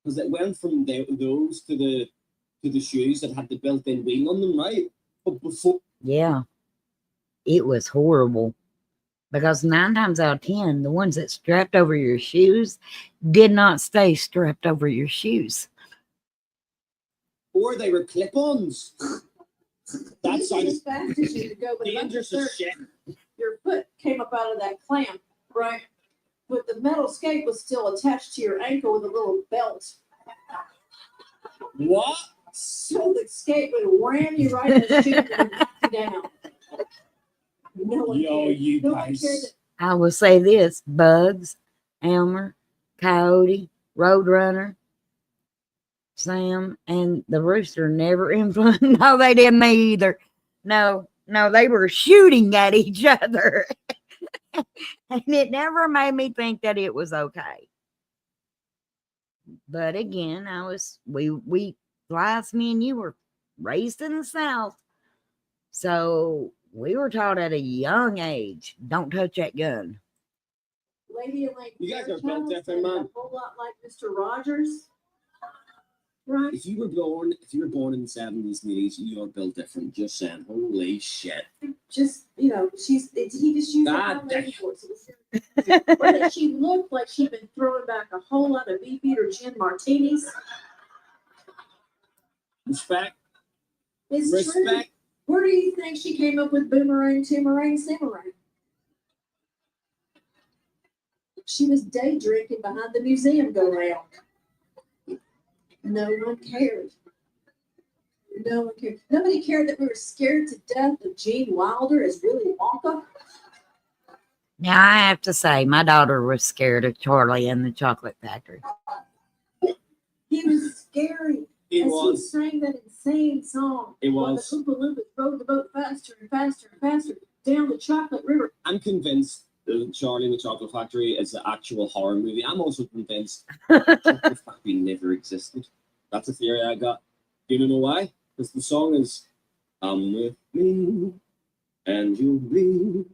Because it went from those to the shoes that had the built-in wheel on them, right? But before, Yeah, it was horrible. Because 9 times out of 10, the ones that strapped over your shoes did not stay strapped over your shoes. or they were clip-ons. That You went as sounds fast as you could go, but about the dangerous third, as shit. your foot came up out of that clamp, right? But the metal skate was still attached to your ankle with a little belt. What? So the skate would ram you right in the shoe and knock you down. No one Yo, cared. you No one cared guys. that I will say this: Bugs, Elmer, Coyote, Roadrunner, Sam, and the Rooster never influenced. No, they didn't either. No, they were shooting at each other. And it never made me think that it was okay. But again, we Blythe, me and you were raised in the South. So we were taught at a young age, don't touch that gun. Lady Elaine You guys are built Fairchild different, sounded man. a whole lot like Mr. Rogers. Right? If you were born in the 70s and 80s, you are built different. Just saying, holy shit. Just, he just used God that lady voice. Or that she looked like she'd been throwing back a whole lot of beefeater or gin martinis. Respect, It's true. respect. Where do you think she came up with boomerang, toomerang, simmerang? She was day drinking behind the museum go round. No one cared. No one cared. Nobody cared that we were scared to death of Gene Wilder as Willy Wonka. Now I have to say, my daughter was scared of Charlie and the Chocolate Factory. He was scary. It As he was. sang that insane song. It While was. the Oompa Loompas rode the boat faster and faster and faster down the chocolate river. I'm convinced that Charlie and the Chocolate Factory is an actual horror movie. I'm also convinced Chocolate Factory never existed. That's a theory I got. Do you know why? Because the song is "I'm with me and you'll be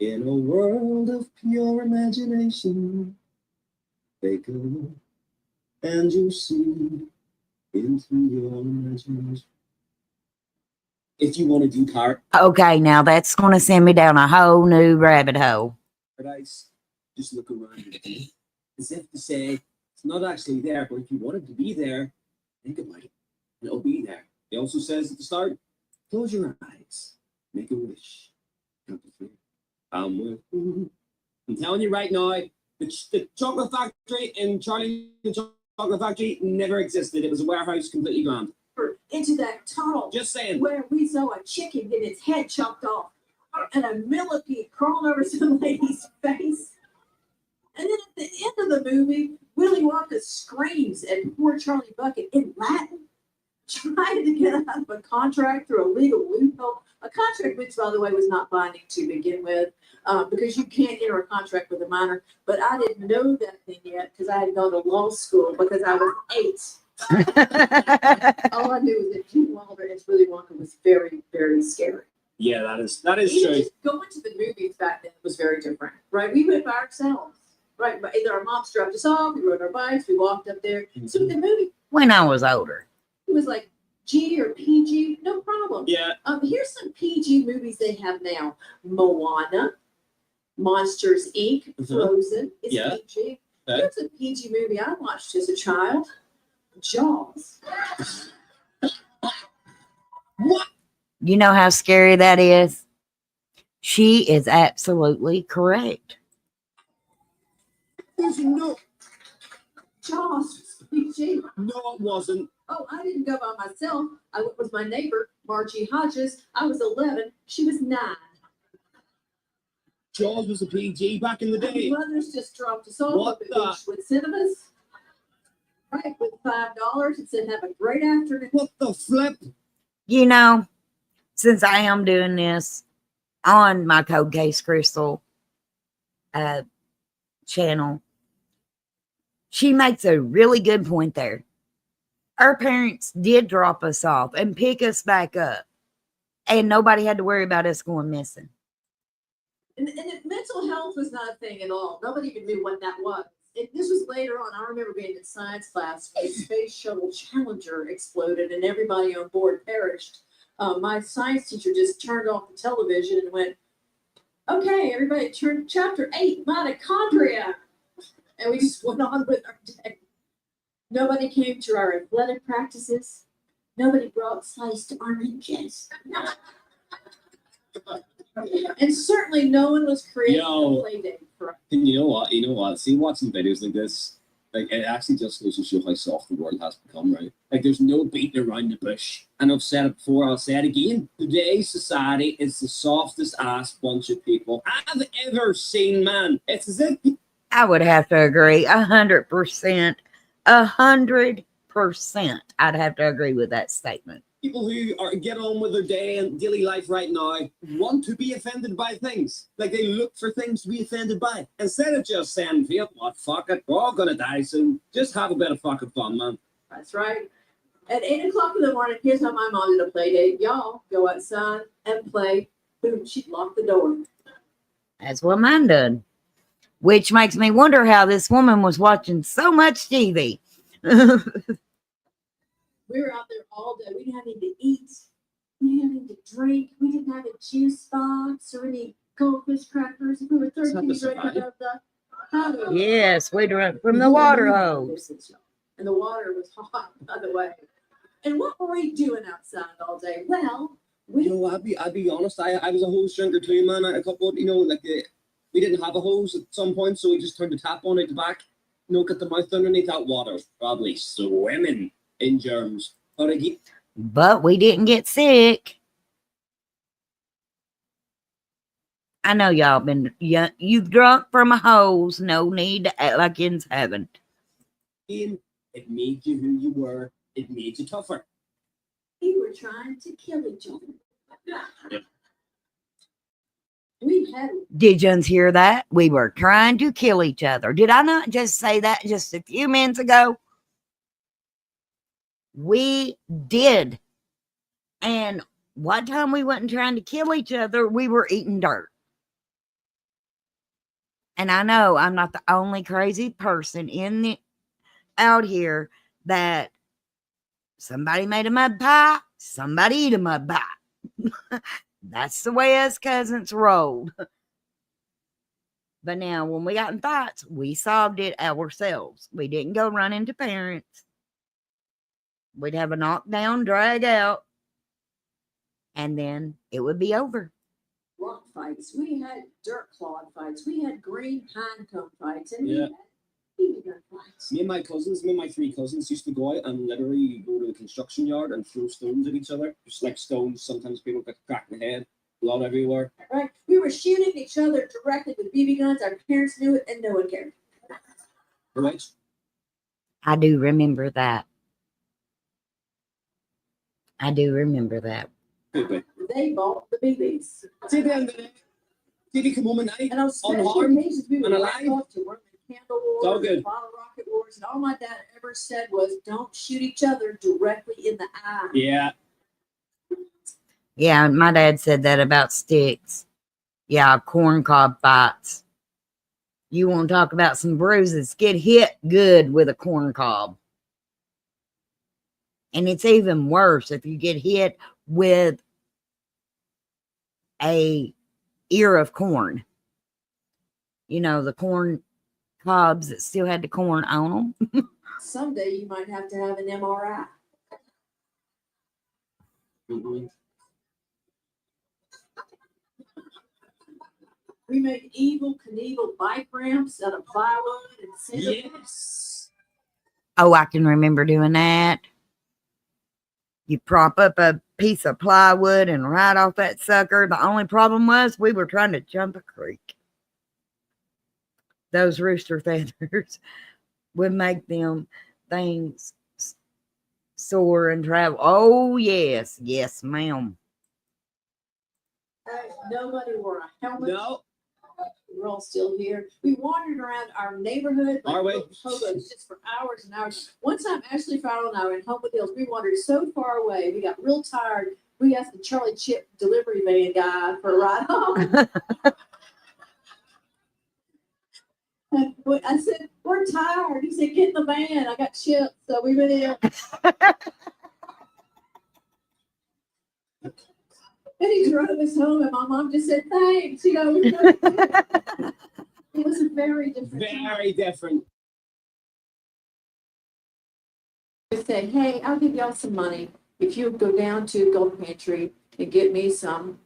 in a world of pure imagination. Take a look and you'll see into your imagination." If you want to do Okay, now that's going to send me down a whole new rabbit hole. paradise, just look around you. As if to say, it's not actually there, but if you want it to be there, think about it, and it'll be there. He also says at the start, close your eyes, make a wish. Count to 3. I'm with you. I'm telling you right now, the Chocolate Factory in Charlie and the Chocolate Factory never existed. It was a warehouse completely gone. Into that tunnel Just saying. where we saw a chicken get its head chopped off and a millipede crawling over some lady's face. And then at the end of the movie, Willy Wonka screams at poor Charlie Bucket in Latin, trying to get out of a contract through a legal loophole. A contract which, by the way, was not binding to begin with, because you can't enter a contract with a minor. But I didn't know that thing yet because I had gone to law school because I was 8. All I knew was that Gene Wilder as Willy Wonka was very, very scary. Yeah, that is Even true. just going to the movies back then was very different, right? We went by ourselves, right? But either our moms dropped us off, we rode our bikes, we walked up there. So the movie, When I was older. it was like G or PG, no problem. Yeah, Here's some PG movies they have now: Moana, Monsters Inc., Mhm. Frozen. It's Yeah. PG. Okay. Here's a PG movie I watched as a child: Jaws. what? You know how scary that is? She is absolutely correct. There's no, Jaws was PG. no, it wasn't. Oh, I didn't go by myself. I went with my neighbor, Margie Hodges. I was 11. She was 9. Jaws was a PG back in the My day. mother's just dropped us off What at the the- beach with cinemas. Right, with $5 and said, have a great afternoon. What the flip? You know, since I am doing this on my Code Case Crystal channel, she makes a really good point there. Our parents did drop us off and pick us back up, and nobody had to worry about us going missing. And mental health was not a thing at all. Nobody even knew what that was. This was later on. I remember being in science class when the Space Shuttle Challenger exploded and everybody on board perished. My science teacher just turned off the television and went, okay, everybody turn to chapter 8, mitochondria. And we just went on with our day. Nobody came to our athletic practices. Nobody brought sliced oranges. And certainly no one was creating Yo. a play date for us. And you know what? You know what? See, watching videos like this, like it actually just goes to show how soft the world has become, right? Like there's no beating around the bush. And I've said it before, I'll say it again. Today's society is the softest ass bunch of people I've ever seen, man. It's as if I would have to agree 100%. 100%. I'd have to agree with that statement. people who are get on with their day and daily life right now want to be offended by things. Like they look for things to be offended by. Instead of just saying, "Feel what, fuck it, we're all gonna die soon." Just have a bit of fucking fun, man. That's right. At 8 o'clock in the morning, here's how my mom did a play date. Y'all go outside and play. Boom, she'd lock the door. That's what mine done. Which makes me wonder how this woman was watching so much TV. We were out there all day. We didn't have anything to eat. We didn't have anything to drink. We didn't have a juice box or any goldfish crackers. We were thirsty. Not We the drank out survival. of the powder. Yes, we drank from the water hose. And the water was hot, by the way. And what were we doing outside all day? Well, we You know, I'd be honest. I was a hose drinker too, man. A couple, we didn't have a hose at some point, so we just turned the tap on at the back. Get the mouth underneath that water, probably swimming in germs. But again, But we didn't get sick. I know y'all been you've drunk from a hose. No need to act like it's heaven. it made you who you were. It made you tougher. were trying to kill each other. We had Did you hear that? We were trying to kill each other. Did I not just say that just a few minutes ago? We did. And one time we wasn't trying to kill each other, we were eating dirt. And I know I'm not the only crazy person out here that somebody made a mud pie, somebody eat a mud pie. That's the way us cousins rolled. But now when we got in fights, we solved it ourselves. We didn't go running to parents. We'd have a knockdown, drag out, and then it would be over. rock fights. We had dirt clod fights. We had green pine cone fights. And we Yeah. had BB gun fights. Me and my 3 cousins used to go out and literally go to the construction yard and throw stones at each other. Just like stones, sometimes people get cracked in the head, blood everywhere. Right? We were shooting each other directly with BB guns. Our parents knew it and no one cared. Right? I do remember that. I do remember that. Maybe. They bought the BBs. See the end of the day. Did he come home at night? And on special Unharmed occasions, we would and run alive? off to run the candle It's all wars, good. and bottle rocket wars, and all my dad ever said was, "Don't shoot each other directly in the eye." Yeah. Yeah, my dad said that about sticks. Yeah, corn cob fights. You want to talk about some bruises? Get hit good with a corn cob. And it's even worse if you get hit with a ear of corn. You know, the corn cobs that still had the corn on them. Someday you might have to have an MRI. Mhm. We made Evil Knievel bike ramps out of plywood and cinder. Yes. Oh, I can remember doing that. You prop up a piece of plywood and ride off that sucker. The only problem was we were trying to jump a creek. Those rooster feathers would make them things soar and travel. Oh, yes. Yes, ma'am. Nobody wore a helmet. No. We're all still here. We wandered around our neighborhood like Are we? little hobos just for hours and hours. One time, Ashley Farrell and I were in Homewood Hills. We wandered so far away. We got real tired. We asked the Charlie Chip delivery van guy for a ride home. I said, we're tired. He said, get in the van. I got chips. So we went in. And he drove us home, and my mom just said, thanks. You know, it was a very different time. Very different. I said, hey, I'll give y'all some money if you go down to Gold Pantry and get me some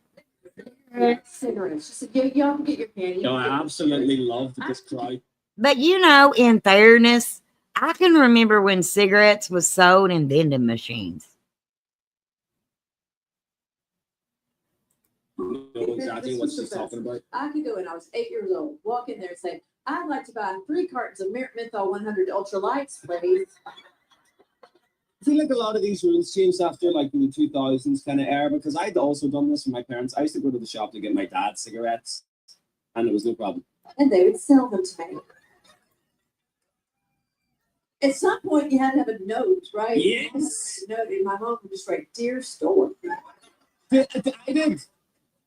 cigarettes. She said, yeah, y'all can get your candy. No, I absolutely loved this crowd. But you know, in fairness, I can remember when cigarettes was sold in vending machines. You know exactly what she's talking about. I could go when I was 8 years old, walk in there and say, I'd like to buy 3 cartons of Menthol 100 Ultra Lights, please. I feel like a lot of these rules changed after like the 2000s kind of era, because I'd also done this with my parents. I used to go to the shop to get my dad cigarettes, and it was no problem. And they would sell them to me. At some point, you had to have a note, right? Yes. Note, and my mom would just write, dear store, I did.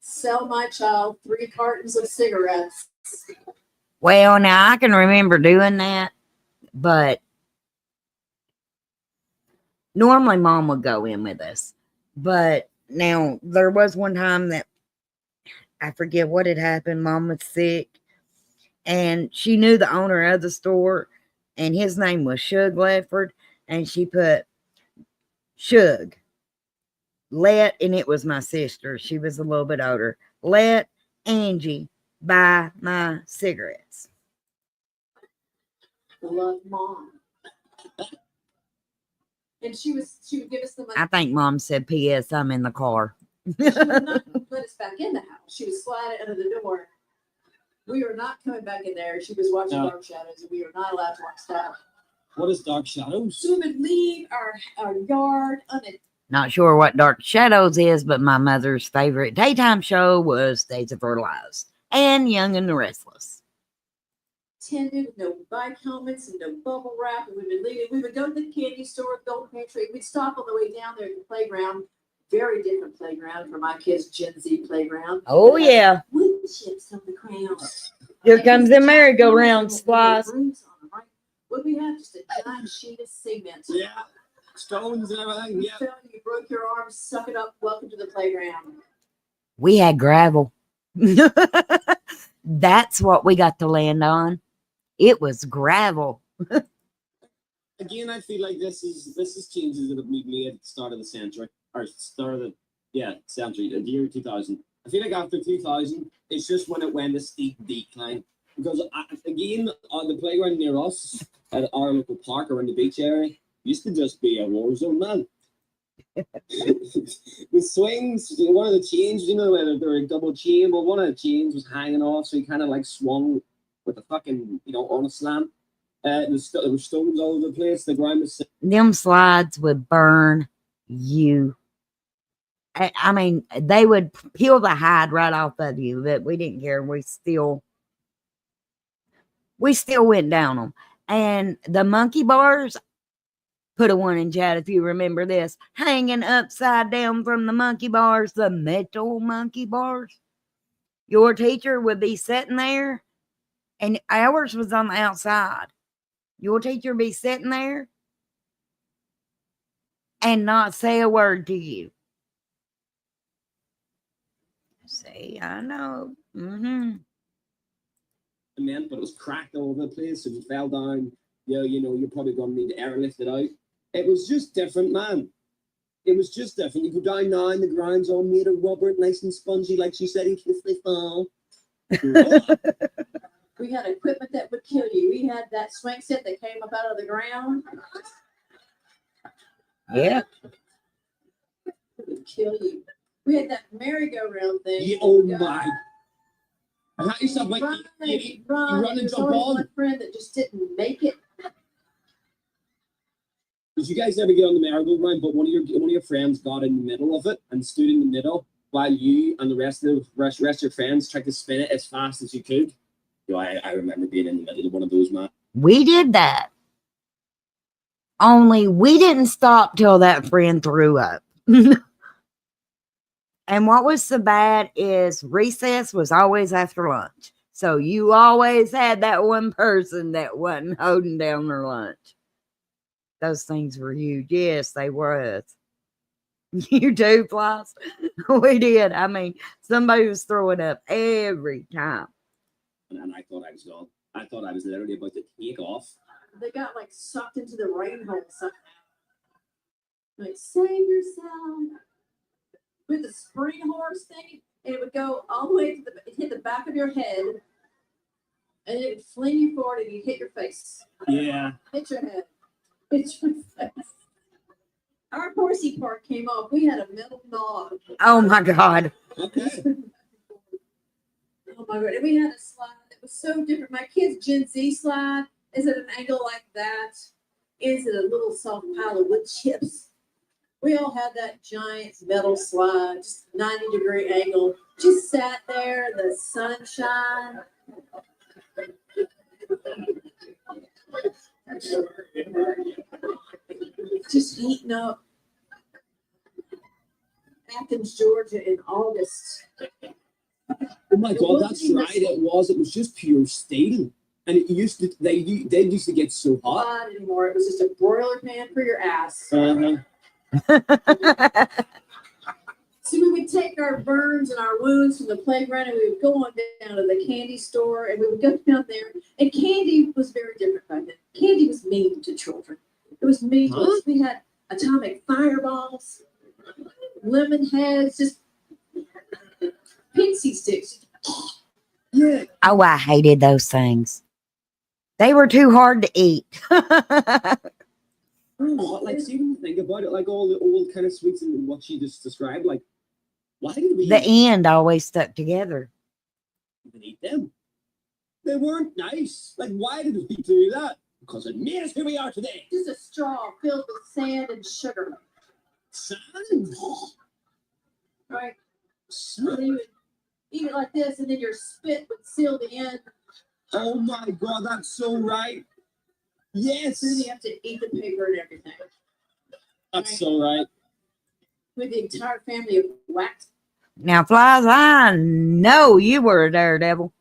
sell my child 3 cartons of cigarettes. Well, now I can remember doing that, but normally mom would go in with us. But now there was one time that I forget what had happened. Mom was sick and she knew the owner of the store, and his name was Shug Ledford, and she put Shug, let, and it was my sister. She was a little bit older. Let Angie buy my cigarettes. Love mom. And she would give us the money. I think mom said, P.S. I'm in the car. She would not let us back in the house. She would slide it under the door. We were not coming back in there. She was watching No. Dark Shadows, and we were not allowed to watch that. What is Dark Shadows? So we would leave our yard Not sure what Dark Shadows is, but my mother's favorite daytime show was Days of Our Lives and Young and the Restless. unattended, with no bike helmets and no bubble wrap. And we would leave. We would go to the candy store, Golden Pantry. We'd stop on the way down there at the playground. Very different playground from my kids' Gen Z playground. Oh, yeah. Wood chips on the ground. Here comes the merry-go-round slice. What we have? Just a giant sheet of cement. Yeah. Stones and everything. You Yeah. fell, you broke your arm, suck it up, welcome to the playground. We had gravel. That's what we got to land on. It was gravel. Again, I feel like this is changes that we've made at the start of the century, or start of the century, the year 2000. I feel like after 2000, it's just when it went a steep decline. Because again, on the playground near us at our local park around the beach area used to just be a war zone, man. The swings, one of the chains, you know, whether they're a double chain, but one of the chains was hanging off, so he kind of like swung with a fucking, on a slam. There were stones all over the place. The ground was. Them slides would burn you. I mean, they would peel the hide right off of you, but we didn't care. We still went down them. And the monkey bars, put a one in chat if you remember this, hanging upside down from the monkey bars, the metal monkey bars. Your teacher would be sitting there, and ours was on the outside. Your teacher would be sitting there and not say a word to you. See, I know. But it was cracked all over the place. So if you fell down, you're probably going to need to airlift it out. It was just different, man. It was just different. You go down now and the ground's all made of rubber, nice and spongy, like she said, in Cliffley Fall. We had equipment that would kill you. We had that swing set that came up out of the ground. Yeah. It would kill you. We had that merry-go-round thing. Yeah, oh my. I used to like, Run, you run, run and and there's jump always on. one friend that just didn't make it. Did you guys ever get on the merry-go-round, but one of your friends got in the middle of it and stood in the middle while you and the rest of your friends tried to spin it as fast as you could? You know, I remember being in the middle of one of those, man. We did that. Only we didn't stop till that friend threw up. And what was so bad is recess was always after lunch. So you always had that one person that wasn't holding down their lunch. Those things were huge. Yes, they was. You do, Floss? We did. I mean, somebody was throwing up every time. And I thought I was gone. I thought I was literally about to take off. They got like sucked into the rain hole somehow. Like, save yourself. With the spring horse thing, and it would go all the way to it hit the back of your head, and it would fling you forward, and you'd hit your face. Yeah. Hit your head. Hit your face. Our horsey part came off. We had a metal knob. Oh my God. Okay. Oh my God. And we had a slide that was so different. My kid's Gen Z slide is at an angle like that. Is it a little soft pile of wood chips? We all had that giant metal slide, just 90-degree angle. Just sat there, the sunshine. Just heating up. Athens, Georgia in August. Oh my God, that's right. It was just pure steel. And it used to, they used to get so hot. Not anymore. It was just a broiler pan for your ass. Uh-huh. So we would take our burns and our wounds from the playground, and we would go on down to the candy store, and we would go down there. And candy was very different back then. Candy was mean to children. It was mean to us. We had atomic fireballs, lemon heads, just pixie sticks. Yeah. Oh, I hated those things. They were too hard to eat. Oh, like, see when you think about it, like all the old kind of sweets and what she just described, like, why did we The end always stuck together. even eat them? They weren't nice. Like, why did we do that? Because it made us who we are today. Just a straw filled with sand and sugar. Sand. Right? And then you would eat it like this, and then your spit would seal the end. Oh my God, that's so right. Yes. Then you have to eat the paper and everything. That's so right. With the entire family of wax. Now, Flies, I know you were a daredevil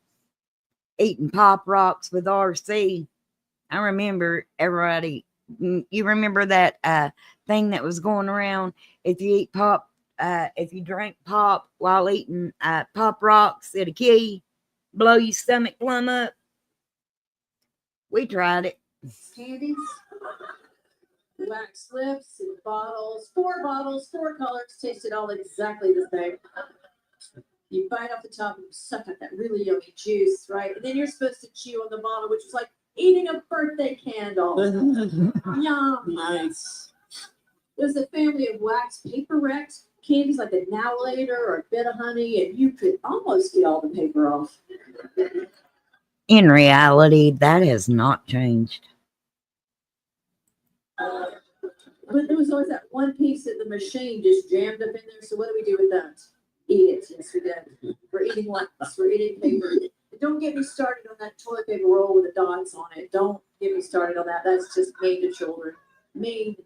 eating Pop Rocks with RC. I remember everybody. You remember that thing that was going around? If you eat pop, if you drink pop while eating Pop Rocks, it'll kill you, blow your stomach plumb up. We tried it. Candies, wax lips, and bottles, 4 colors, tasted all exactly the same. You bite off the top and suck out that really yummy juice, right? And then you're supposed to chew on the bottle, which was like eating a birthday candle. Yum. Nice. There's a family of wax paper wrecks, candies like a Now Later or a Bit of Honey, and you could almost get all the paper off. In reality, that has not changed. But there was always that one piece that the machine just jammed up in there. So what do we do with that? Eat it. Yes, we did. We're eating wax. We're eating paper. Don't get me started on that toilet paper roll with the dots on it. Don't get me started on that. That's just mean to children. Mean.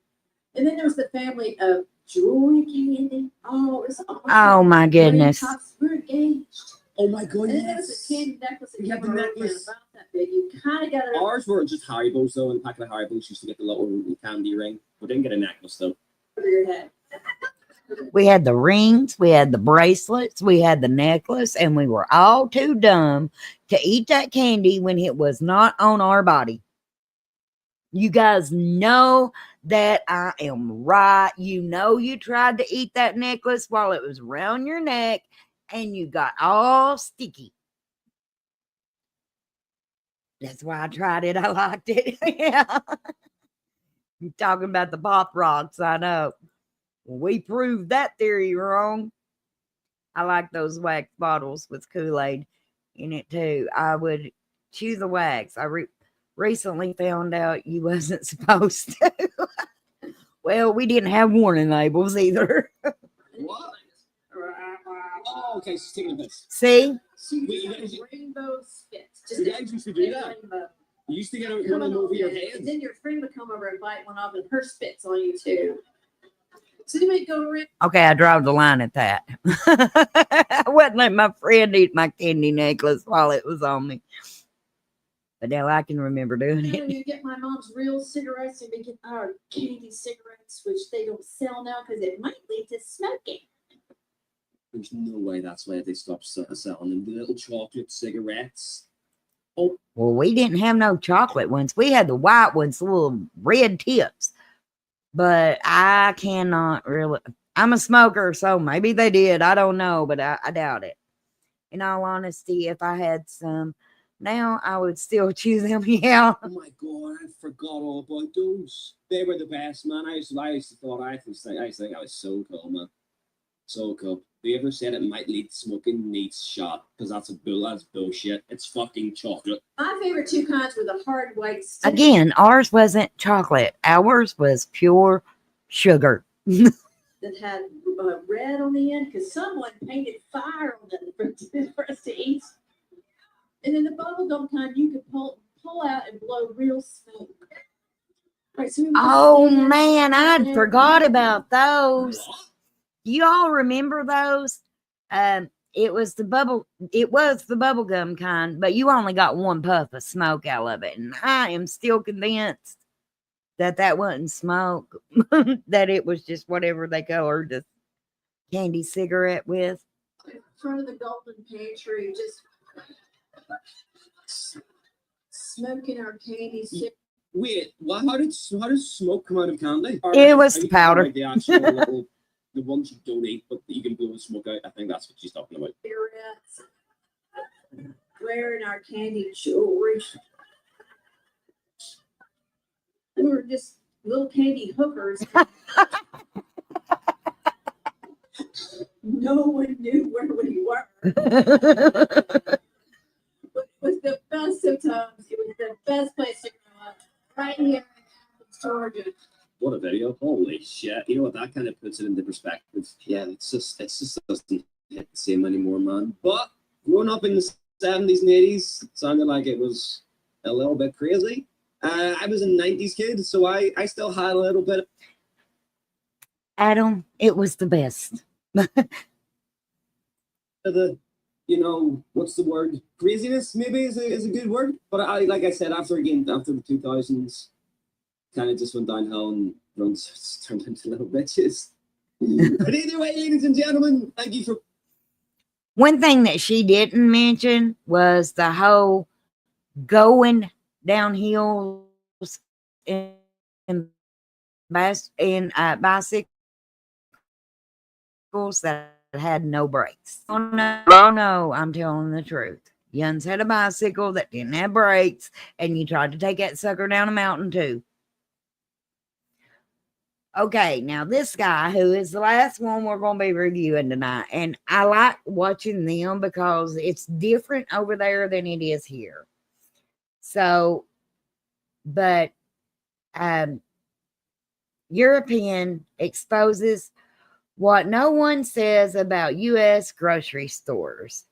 And then there was the family of jewelry candy. Oh, it was awesome. Oh my goodness. We're engaged. Oh my God, And then there was yes. a candy necklace that We had came the around necklace. about that big. You kind of got it. Ours were just Haribos though, and a packet of Haribos used to get the little candy ring. We didn't get a necklace though. Over your head. We had the rings, we had the bracelets, we had the necklace, and we were all too dumb to eat that candy when it was not on our body. You guys know that I am right. You know you tried to eat that necklace while it was around your neck and you got all sticky. That's why I tried it. I liked it. Yeah. You're talking about the pop rocks, I know. We proved that theory wrong. I like those wax bottles with Kool-Aid in it too. I would chew the wax. I recently found out you wasn't supposed to. Well, we didn't have warning labels either. What? Oh, okay, she's taking a piss. See? She Wait, used you rainbow spits. You guys used to do that. Rainbow. You used to get Coming one over your on, head. and then your friend would come over and bite one off, and her spits on you too. So you might go around. Okay, I draw the line at that. I wouldn't let my friend eat my candy necklace while it was on me. But now I can remember doing You know, it. you get my mom's real cigarettes, and we get our candy cigarettes, which they don't sell now because it might lead to smoking. There's no way that's why they stopped selling them. The little chocolate cigarettes. Well, we didn't have no chocolate ones. We had the white ones, the little red tips. But I cannot really. I'm a smoker, so maybe they did. I don't know, but I doubt it. In all honesty, if I had some now, I would still chew them. Yeah. Oh my god, I forgot all about those. They were the best, man. I used to think I was so cool, man. So cool. Whoever said it might lead to smoking needs shot, because that's bullshit. It's fucking chocolate. My favorite two kinds were the hard white stick Again, ours wasn't chocolate. Ours was pure sugar. that had red on the end because someone painted fire on them for us to eat. And then the bubblegum kind you could pull out and blow real smoke. Right, so we would just Oh stand man, I'd there. forgot about those. You all remember those? It was the bubblegum kind, but you only got one puff of smoke out of it. And I am still convinced that wasn't smoke, that it was just whatever they colored the candy cigarette with. In front of the golden pantry, just smoking our candy cigarettes. Wait, how does smoke come out of candy? It was Are the you talking powder. about the actual little, the ones you don't eat, but you can blow the smoke out. I think that's what she's talking about. Wearing our candy jewelry. We were just little candy hookers. No one knew where we were. It was the best of times. It was the best place to grow up. Right here in Georgia. What a video! Holy shit! You know what? That kind of puts it into perspective. Yeah, it just doesn't hit the same anymore, man. But growing up in the 70s and 80s sounded like it was a little bit crazy. I was a 90s kid, so I still had a little bit. Adam, it was the best. Of the, what's the word? Craziness maybe is a good word. But like I said, after the 2000s, kind of just went downhill and runs turned into little bitches. But either way, ladies and gentlemen, thank you for. One thing that she didn't mention was the whole going downhill in bicycles that had no brakes. Oh no, I'm telling the truth. Yuns had a bicycle that didn't have brakes, and you tried to take that sucker down a mountain too. Okay, now this guy, who is the last one we're going to be reviewing tonight, and I like watching them because it's different over there than it is here. So, but European exposes what no one says about U.S. grocery stores.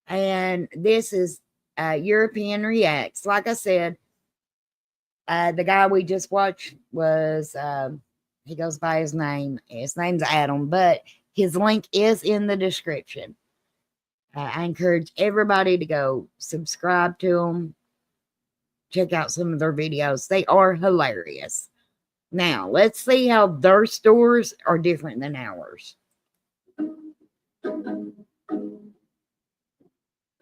And this is European Reacts. Like I said, the guy we just watched was... he goes by his name. His name's Adam, but his link is in the description. I encourage everybody to go subscribe to them. Check out some of their videos. They are hilarious. Now, let's see how their stores are different than ours.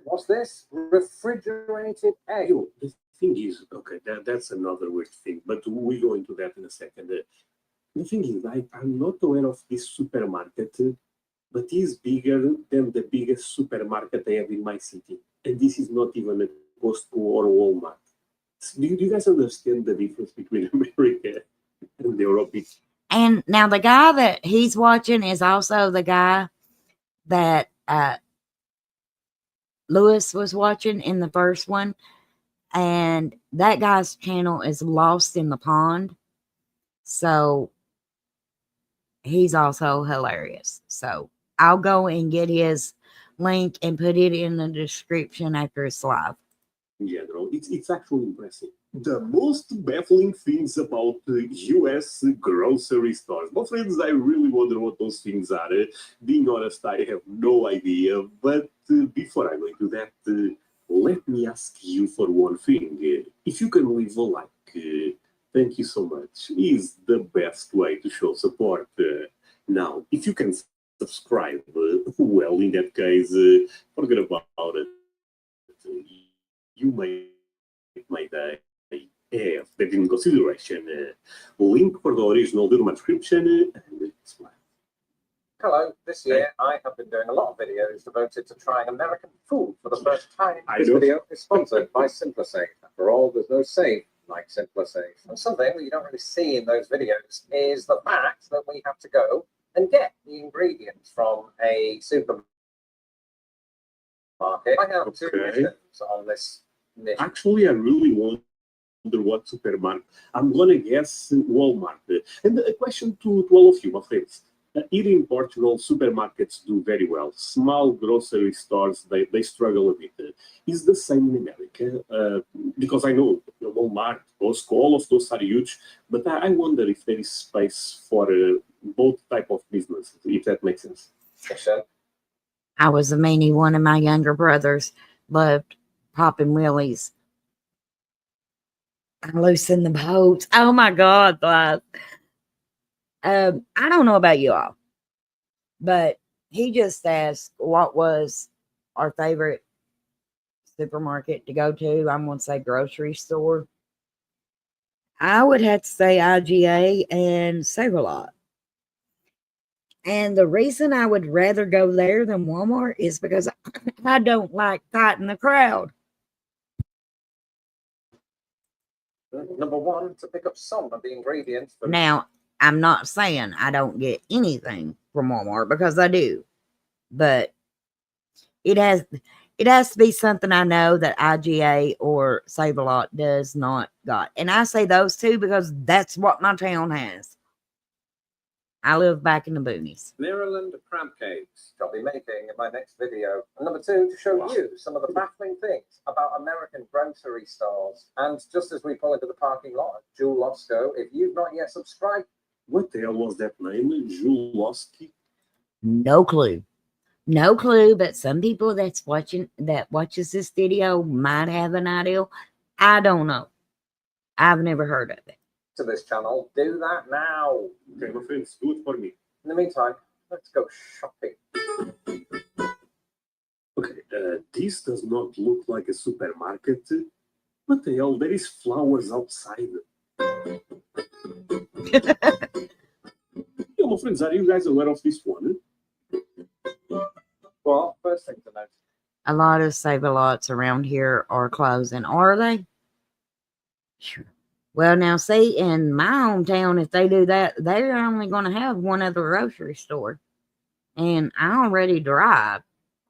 What's this? Refrigerated egg. The thing is, okay, that's another weird thing, but we go into that in a second. The thing is, I'm not aware of this supermarket, but it's bigger than the biggest supermarket I have in my city. And this is not even a Costco or Walmart. Do you guys understand the difference between America and Europe? And now the guy that he's watching is also the guy that Lewis was watching in the first one. And that guy's channel is Lost in the Pond. So he's also hilarious. So I'll go and get his link and put it in the description after it's live. In general, it's actually impressive. The most baffling things about the US grocery stores. My friends, I really wonder what those things are. Being honest, I have no idea. But before I go into that, let me ask you for one thing. If you can leave a like, thank you so much, is the best way to show support. Now, if you can subscribe, well, in that case, forget about it. You make my day. Have that in consideration. Link for the original Durma description. And Hello, this year I have been doing a lot of videos devoted to trying American food for the first time. This video is sponsored by SimpliSafe. After all, there's no safe like SimpliSafe. And something that you don't really see in those videos is the fact that we have to go and get the ingredients from a supermarket. I have two missions on this mission. Actually, I really wonder what supermarket. I'm gonna guess Walmart. And a question to all of you, my friends. Here in Portugal, supermarkets do very well. Small grocery stores, they struggle a bit. Is the same in America? Because I know Walmart, Costco, all of those are huge, but I wonder if there is space for both type of business, if that makes sense. I was a meanie. One of my younger brothers loved popping wheelies. I loosened the boats. Oh my God, love. I don't know about you all, but he just asked what was our favorite supermarket to go to. I'm going to say grocery store. I would have to say IGA and Save-A-Lot. And the reason I would rather go there than Walmart is because I don't like fighting the crowd. Number one, to pick up some of the ingredients. Now, I'm not saying I don't get anything from Walmart, because I do, but it has to be something I know that IGA or Save-A-Lot does not got. And I say those two because that's what my town has. I live back in the boonies. Maryland crab cakes I'll be making in my next video. And number two, to show you some of the baffling things about American grocery stores. And just as we pull into the parking lot at Jewel-Osco, if you've not yet subscribed. What the hell was that name? Jewel-Osco? No clue. No clue, but some people that watches this video might have an idea. I don't know. I've never heard of it. To this channel, do that now. Okay, my friends, do it for me. In the meantime, let's go shopping. Okay, this does not look like a supermarket. What the hell? There is flowers outside. Yo, my friends, are you guys aware of this one? Well, first thing to note. A lot of Save-A-Lots around here are closing. Are they? Sure. Well, now, see, in my hometown, if they do that, they're only going to have one other grocery store. And I already drive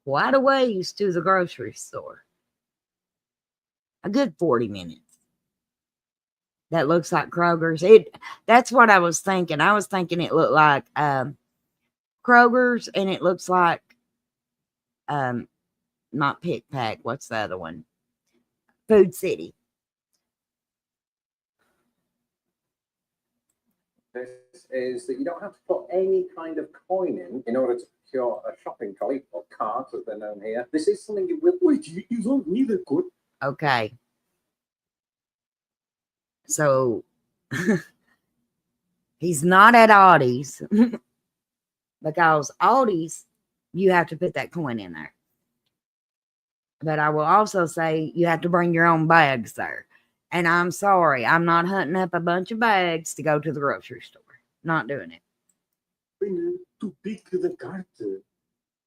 quite a ways to the grocery store. A good 40 minutes. That looks like Kroger's. That's what I was thinking. I was thinking it looked like Kroger's, and it looks like, not Pick Pack. What's the other one? Food City. This is that you don't have to put any kind of coin in order to procure a shopping trolley or cart, as they're known here. This is something you will. Wait, you don't need a coin? Okay. So, he's not at Aldi's because Aldi's, you have to put that coin in there. But I will also say you have to bring your own bags there. And I'm sorry, I'm not hunting up a bunch of bags to go to the grocery store. Not doing it. To pick the cart.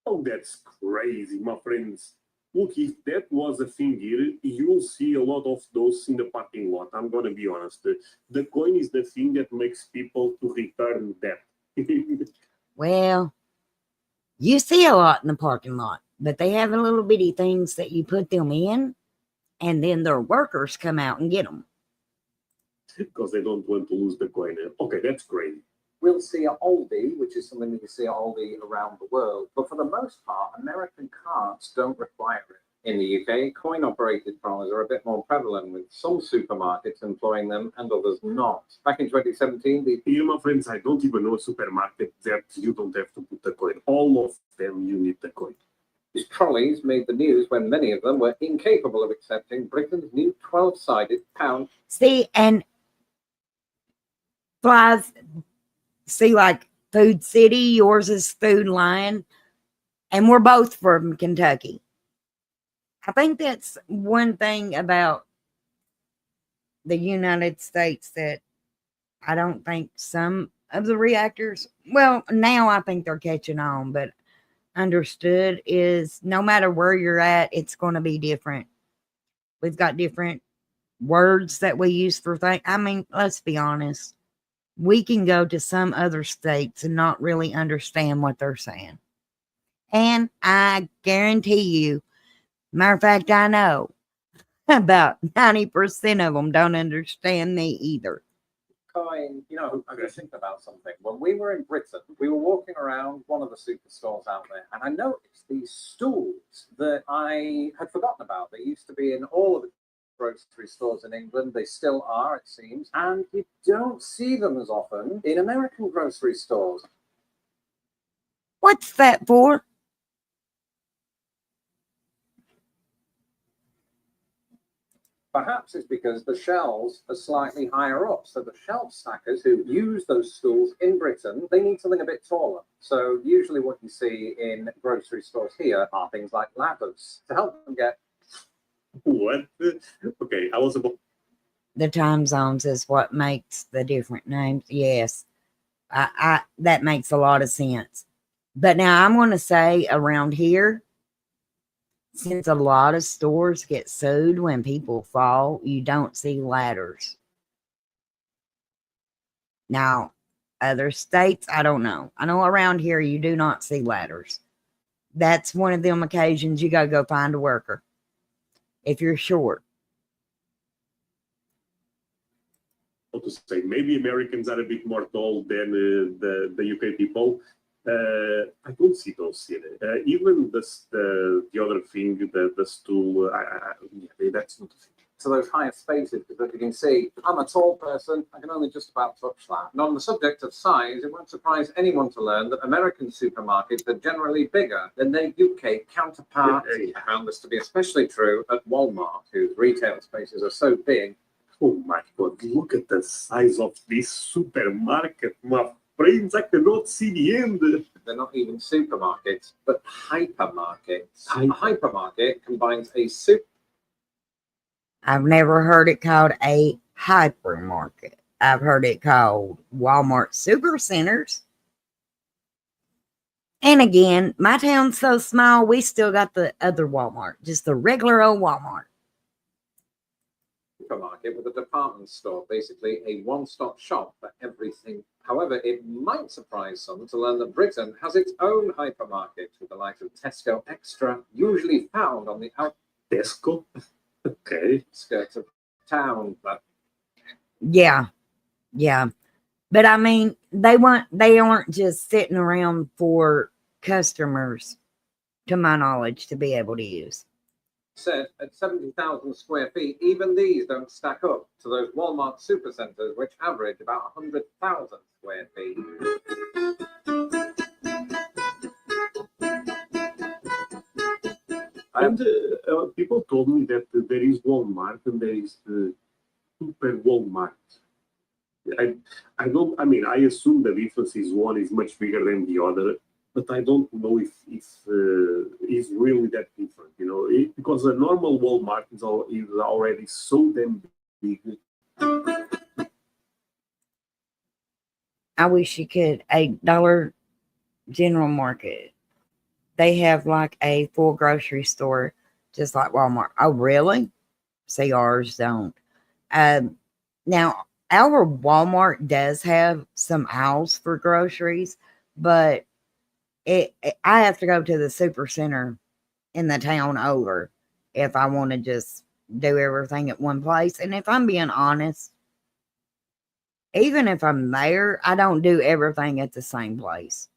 Oh, that's crazy, my friends. Look, if that was a thing here, you'll see a lot of those in the parking lot. I'm gonna be honest. The coin is the thing that makes people to return debt. Well, you see a lot in the parking lot, but they have a little bitty things that you put them in, and then their workers come out and get them. Because they don't want to lose the coin. Okay, that's great. We'll see at Aldi, which is something that you see at Aldi around the world. But for the most part, American cards don't require it. In the UK, coin-operated trolleys are a bit more prevalent, with some supermarkets employing them and others not. Back in 2017, the Here, my friends, I don't even know a supermarket that you don't have to put the coin. All of them, you need the coin. these trolleys made the news when many of them were incapable of accepting Britain's new 12-sided pound. See, and flies, see, like Food City, yours is Food Lion, and we're both from Kentucky. I think that's one thing about the United States that I don't think some of the reactors, well, now I think they're catching on, but understood is no matter where you're at, it's going to be different. We've got different words that we use for things. I mean, let's be honest. We can go to some other states and not really understand what they're saying. And I guarantee you, matter of fact, I know about 90% of them don't understand me either. Coin, I just think about something. When we were in Britain, we were walking around one of the superstores out there, and I noticed these stools that I had forgotten about. They used to be in all of the grocery stores in England. They still are, it seems, and you don't see them as often in American grocery stores. What's that for? Perhaps it's because the shelves are slightly higher up. So the shelf stackers who use those stools in Britain, they need something a bit taller. So usually what you see in grocery stores here are things like ladders to help them get. What? Okay, I was about. The time zones is what makes the different names. Yes, I that makes a lot of sense. But now I'm going to say around here, since a lot of stores get sued when people fall, you don't see ladders. Now, other states, I don't know. I know around here you do not see ladders. That's one of them occasions you gotta go find a worker if you're short. How to say, maybe Americans are a bit more tall than the UK people. I don't see those here. Even the other thing, the stool, yeah, that's not a thing. To those higher spaces, because as you can see, I'm a tall person, I can only just about touch that. And on the subject of size, it won't surprise anyone to learn that American supermarkets are generally bigger than their UK counterparts. I found this to be especially true at Walmart, whose retail spaces are so big. Oh my God, look at the size of this supermarket, my friends. I cannot see the end. They're not even supermarkets, but hypermarkets. A hypermarket combines a I've never heard it called a hypermarket. I've heard it called Walmart Supercenters. And again, my town's so small, we still got the other Walmart, just the regular old Walmart. supermarket with a department store, basically a one-stop shop for everything. However, it might surprise some to learn that Britain has its own hypermarket with the likes of Tesco Extra, usually found on the Tesco? Okay. outskirts of town. But Yeah. But I mean, they aren't just sitting around for customers, to my knowledge, to be able to use. said at 70,000 square feet, even these don't stack up to those Walmart supercenters, which average about 100,000 square feet. And people told me that there is Walmart and there is Super Walmart. I assume the difference is one is much bigger than the other, but I don't know if it's really that different, because a normal Walmart is already so damn big. I wish you could. A Dollar General Market, they have like a full grocery store just like Walmart. Oh, really? See, ours don't. Now, our Walmart does have some aisles for groceries, but I have to go to the super center in the town over if I want to just do everything at one place. And if I'm being honest, even if I'm there, I don't do everything at the same place.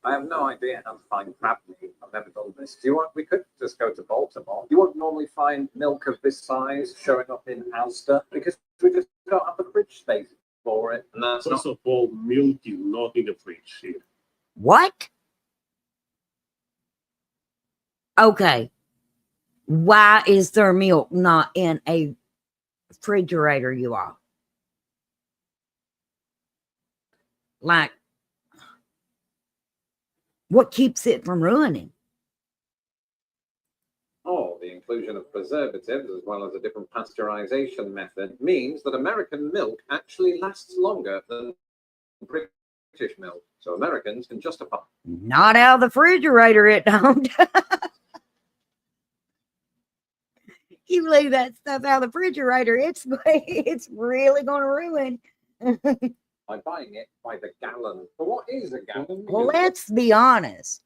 I have no idea how to find crab meat. I've never done this. Do you want? We could just go to Baltimore. You won't normally find milk of this size showing up in Asda because we just don't have the fridge space for it. And that's First not. of all, milk is not in the fridge here. What? Okay. Why is their milk not in a refrigerator, you all? Like, what keeps it from ruining? Oh, the inclusion of preservatives as well as a different pasteurization method means that American milk actually lasts longer than British milk. So Americans can justify. Not out of the refrigerator, it don't. You leave that stuff out of the refrigerator, it's really going to ruin. By buying it by the gallon. But what is a gallon? Well, let's be honest.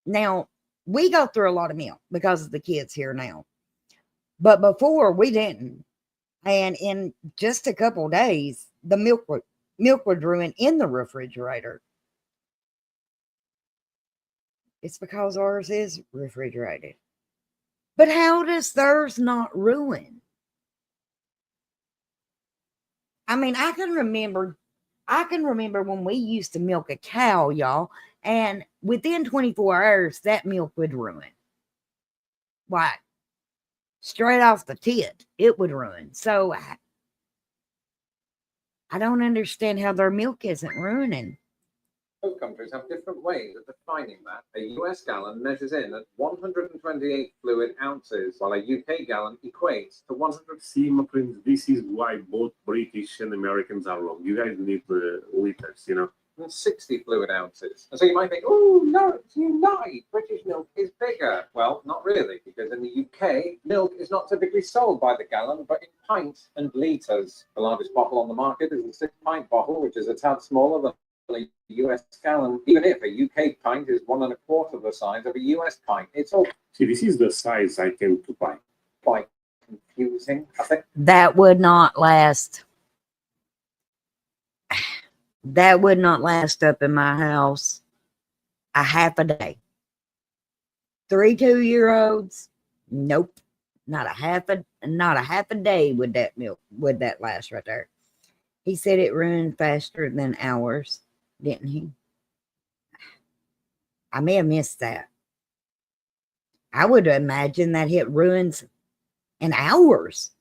Now, we go through a lot of milk because of the kids here now. But before, we didn't. And in just a couple of days, the milk would ruin in the refrigerator. It's because ours is refrigerated. But how does theirs not ruin? I mean, I can remember when we used to milk a cow, y'all, and within 24 hours, that milk would ruin. Why? Straight off the tit, it would ruin. So I don't understand how their milk isn't ruining. Both countries have different ways of defining that. A US gallon measures in at 128 fluid ounces, while a UK gallon equates to 100. See, my friends, this is why both British and Americans are wrong. You guys need liters, you know. 60 fluid ounces. And so you might think, oh, no, you lied. British milk is bigger. Well, not really, because in the UK, milk is not typically sold by the gallon, but in pints and litres. The largest bottle on the market is a 6-pint bottle, which is a tad smaller than a US gallon, even if a UK pint is 1 1/4 the size of a US pint. It's all See, this is the size I came to buy. quite confusing, I think. That would not last. That would not last up in my house a half a day. 3 2-year-olds, nope, not a half a day would that last right there. He said it ruined faster than ours, didn't he? I may have missed that. I would imagine that it ruins in hours.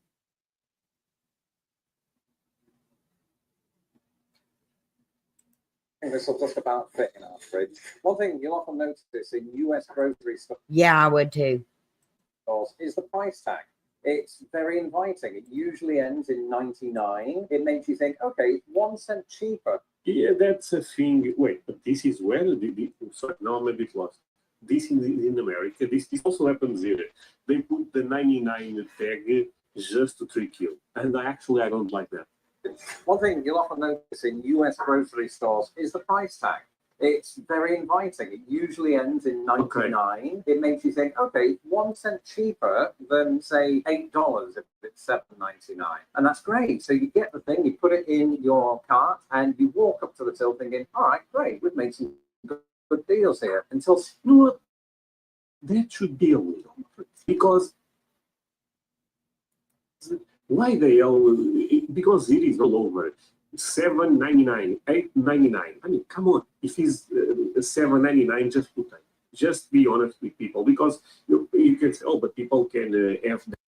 I think this will just about fit in our fridge. One thing you'll often notice in US grocery stores Yeah, I would too. is the price tag. It's very inviting. It usually ends in 99. It makes you think, okay, 1 cent cheaper. Yeah, that's a thing. Wait, but this is where sorry, now I'm a bit lost. This is in America. This also happens here. They put the 99 tag just to trick you, and I don't like that. One thing you'll often notice in US grocery stores is the price tag. It's very inviting. It usually ends in 99. Okay. It makes you think, okay, 1 cent cheaper than say $8 if it's $7.99, and that's great. So you get the thing, you put it in your cart, and you walk up to the till thinking, all right, great, we've made some good deals here. Until You know what? That should be a little because why they all because it is all over. $7.99, $8.99. I mean, come on. If it's $7.99, just put it. Just be honest with people, because you can say, oh, but people can have that.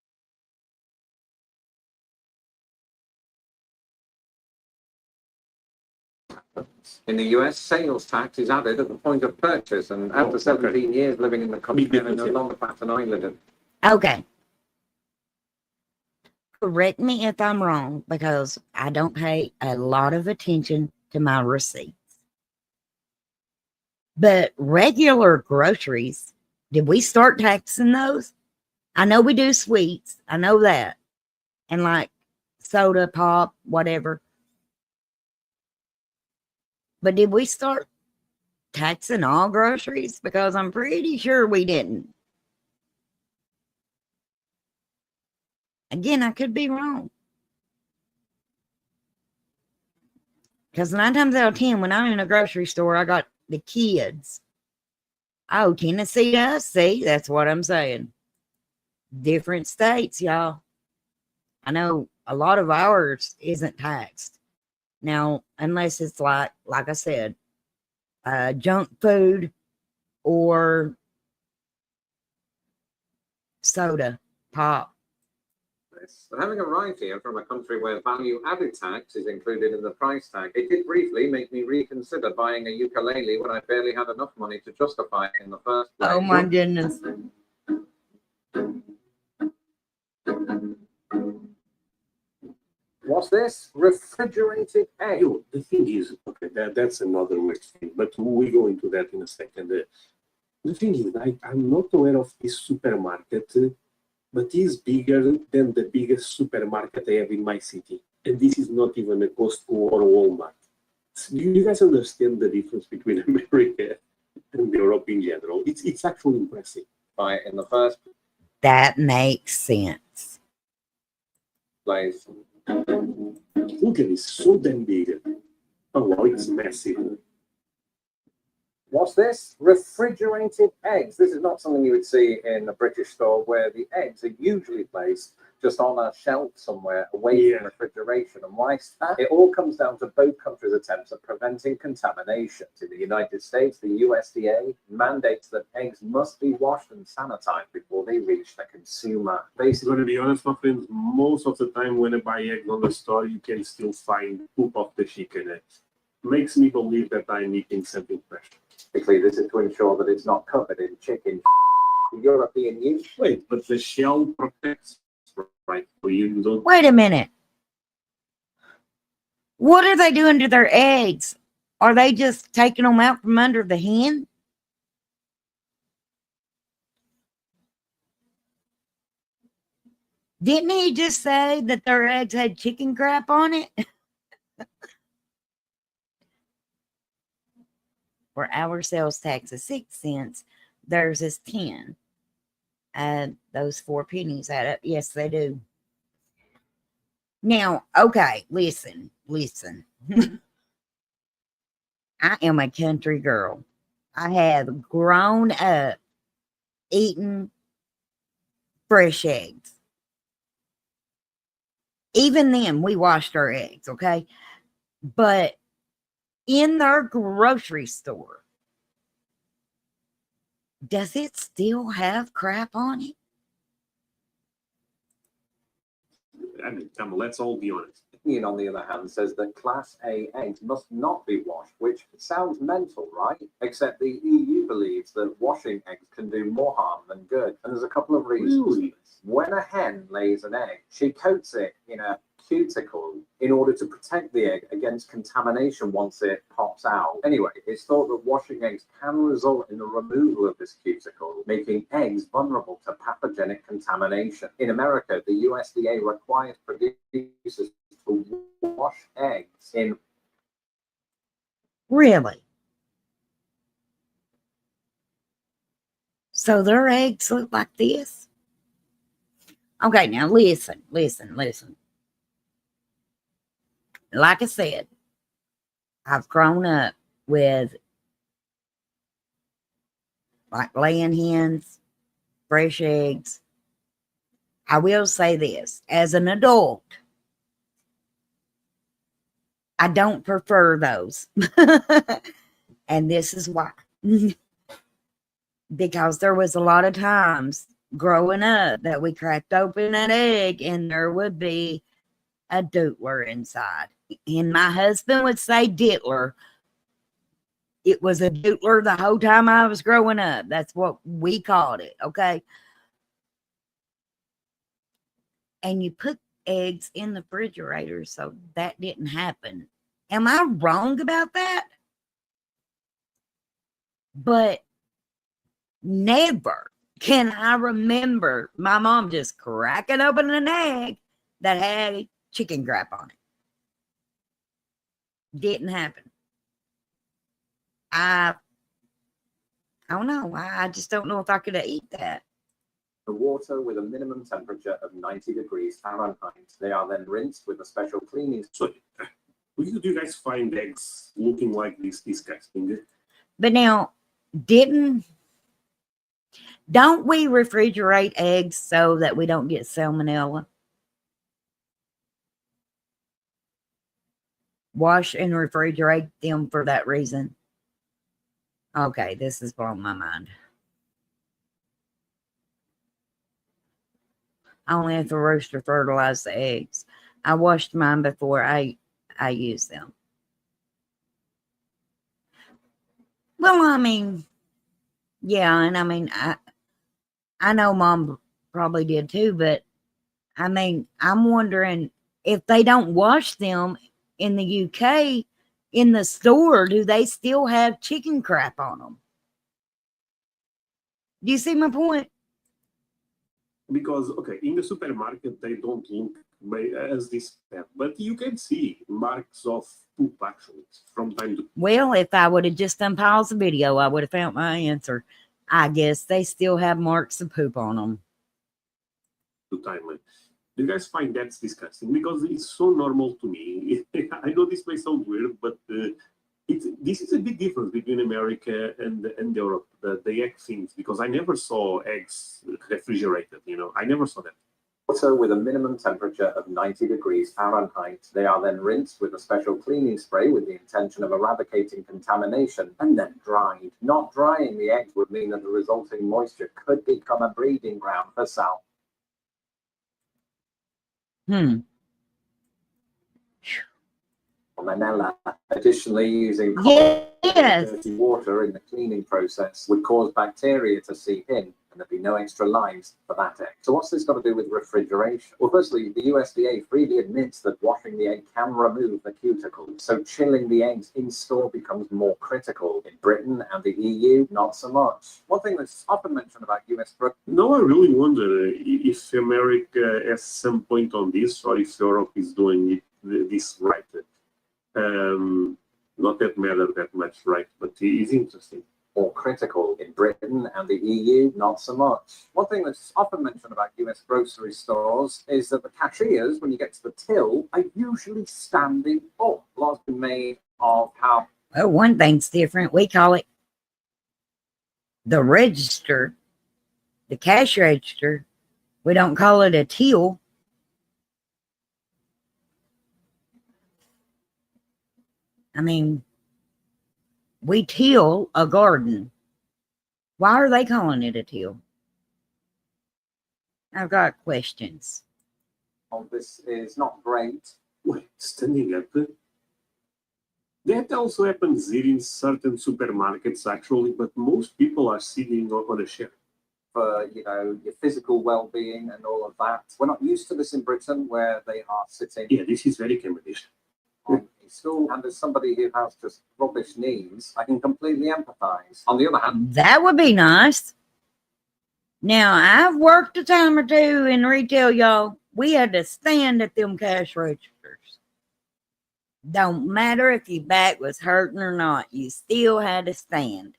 in the US, sales tax is added at the point of purchase, and after 17 years living in the country, they're no longer Pat and Island. Okay. Correct me if I'm wrong, because I don't pay a lot of attention to my receipts. But regular groceries, did we start taxing those? I know we do sweets. I know that. And like soda, pop, whatever. But did we start taxing all groceries? Because I'm pretty sure we didn't. Again, I could be wrong. Because 9 times out of 10, when I'm in a grocery store, I got the kids. Oh, Tennessee does. See, that's what I'm saying. Different states, y'all. I know a lot of ours isn't taxed. Now, unless it's like I said, junk food or soda, pop. So having arrived here from a country where value-added tax is included in the price tag, it did briefly make me reconsider buying a ukulele when I barely had enough money to justify it in the first place. Oh my goodness. What's this? Refrigerated egg. You know, the thing is, okay, that's another weird thing, but we go into that in a second. The thing is, I'm not aware of this supermarket, but it is bigger than the biggest supermarket I have in my city. And this is not even a Costco or a Walmart. So do you guys understand the difference between America and Europe in general? It's actually impressive. Buy it in the first That makes sense. place. Look at this, so damn big. Oh wow, it's massive. What's this? Refrigerated eggs. This is not something you would see in a British store where the eggs are usually placed just on a shelf somewhere away from refrigeration. And why is that? It all comes down to both countries' attempts at preventing contamination. In the United States, the USDA mandates that eggs must be washed and sanitized before they reach the consumer. Basically, to be honest, my friends, most of the time when I buy eggs on the store, you can still find poop of the chicken eggs. Makes me believe that I'm eating something fresh. Basically, this is to ensure that it's not covered in chicken. European Union. Wait, but the shell protects, right? So you don't. Wait a minute. What are they doing to their eggs? Are they just taking them out from under the hen? Didn't he just say that their eggs had chicken crap on it? Where our sales tax is 6 cents, theirs is 10. Those 4 pennies add up. Yes, they do. Now, okay, listen. I am a country girl. I have grown up eating fresh eggs. Even then, we washed our eggs, okay? But in their grocery store, does it still have crap on it? I mean, come on, let's all be honest. Union, on the other hand, says that Class A eggs must not be washed, which sounds mental, right? Except the EU believes that washing eggs can do more harm than good. And there's a couple of reasons. Really? When a hen lays an egg, she coats it in a cuticle in order to protect the egg against contamination once it pops out. Anyway, it's thought that washing eggs can result in the removal of this cuticle, making eggs vulnerable to pathogenic contamination. In America, the USDA requires producers to wash eggs in. Really? So their eggs look like this? Okay, now listen. Like I said, I've grown up with like laying hens, fresh eggs. I will say this, as an adult, I don't prefer those. And this is why. Because there was a lot of times growing up that we cracked open that egg and there would be a doodler inside. And my husband would say diddler. It was a doodler the whole time I was growing up. That's what we called it, okay? And you put eggs in the refrigerator, so that didn't happen. Am I wrong about that? But never can I remember my mom just cracking open an egg that had chicken crap on it. Didn't happen. I don't know. I just don't know if I could eat that. The water with a minimum temperature of 90 degrees Fahrenheit. They are then rinsed with a special cleaning. So, do you guys find eggs looking like this disgusting? But now, don't we refrigerate eggs so that we don't get salmonella? Wash and refrigerate them for that reason. Okay, this is blowing my mind. I only have to roast or fertilize the eggs. I washed mine before I use them. Well, I mean, yeah, and I mean, I know Mom probably did too, but I mean, I'm wondering if they don't wash them in the UK in the store, do they still have chicken crap on them? Do you see my point? Because, okay, in the supermarket, they don't look as this, but you can see marks of poop actually from time to Well, if I would have just done pause the video, I would have found my answer. I guess they still have marks of poop on them. time. Do you guys find that's disgusting? Because it's so normal to me. I know this may sound weird, but this is a big difference between America and Europe, the egg things, because I never saw eggs refrigerated, I never saw that. Water with a minimum temperature of 90 degrees Fahrenheit. They are then rinsed with a special cleaning spray with the intention of eradicating contamination and then dried. Not drying the eggs would mean that the resulting moisture could become a breeding ground for salmonella. Additionally, using Yes. dirty water in the cleaning process would cause bacteria to seep in, and there'd be no extra lives for that egg. So what's this got to do with refrigeration? Well, firstly, the USDA freely admits that washing the egg can remove the cuticles, so chilling the eggs in store becomes more critical. In Britain and the EU, not so much. One thing that's often mentioned about US No, I really wonder if America has some point on this, or if Europe is doing this right. Not that matter that much, right? But it is interesting. More critical. In Britain and the EU, not so much. One thing that's often mentioned about US grocery stores is that the cashiers, when you get to the till, are usually standing up. Laws been made of how. Well, one thing's different. We call it the register, the cash register. We don't call it a till. I mean, we till a garden. Why are they calling it a till? I've got questions. Oh, this is not great. Wait, standing up? That also happens here in certain supermarkets, actually, but most people are sitting on a chair. For your physical well-being and all of that. We're not used to this in Britain, where they are sitting. Yeah, this is very Cambridge. On a stool, and as somebody who has just rubbish knees, I can completely empathize. On the other hand, That would be nice. Now, I've worked a time or two in retail, y'all. We had to stand at them cash registers. Don't matter if your back was hurting or not, you still had to stand.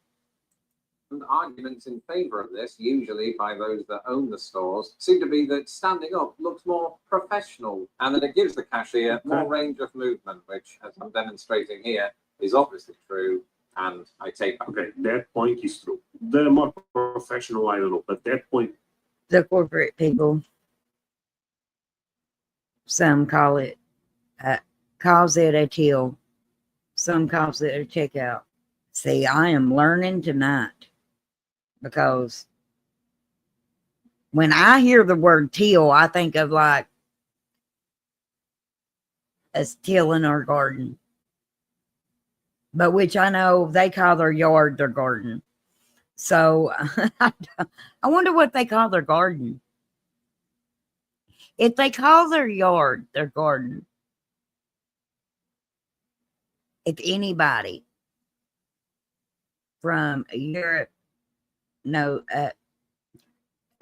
arguments in favor of this, usually by those that own the stores, seem to be that standing up looks more professional and that it gives the cashier more range of movement, which, as I'm demonstrating here, is obviously true. And I take back. Okay, that point is true. The more professional, I don't know, but that point. The corporate people, some call it a till, some calls it a checkout. See, I am learning tonight, because when I hear the word till, I think of like a till in our garden, but which I know they call their yard their garden. So I wonder what they call their garden. If they call their yard their garden, if anybody from Europe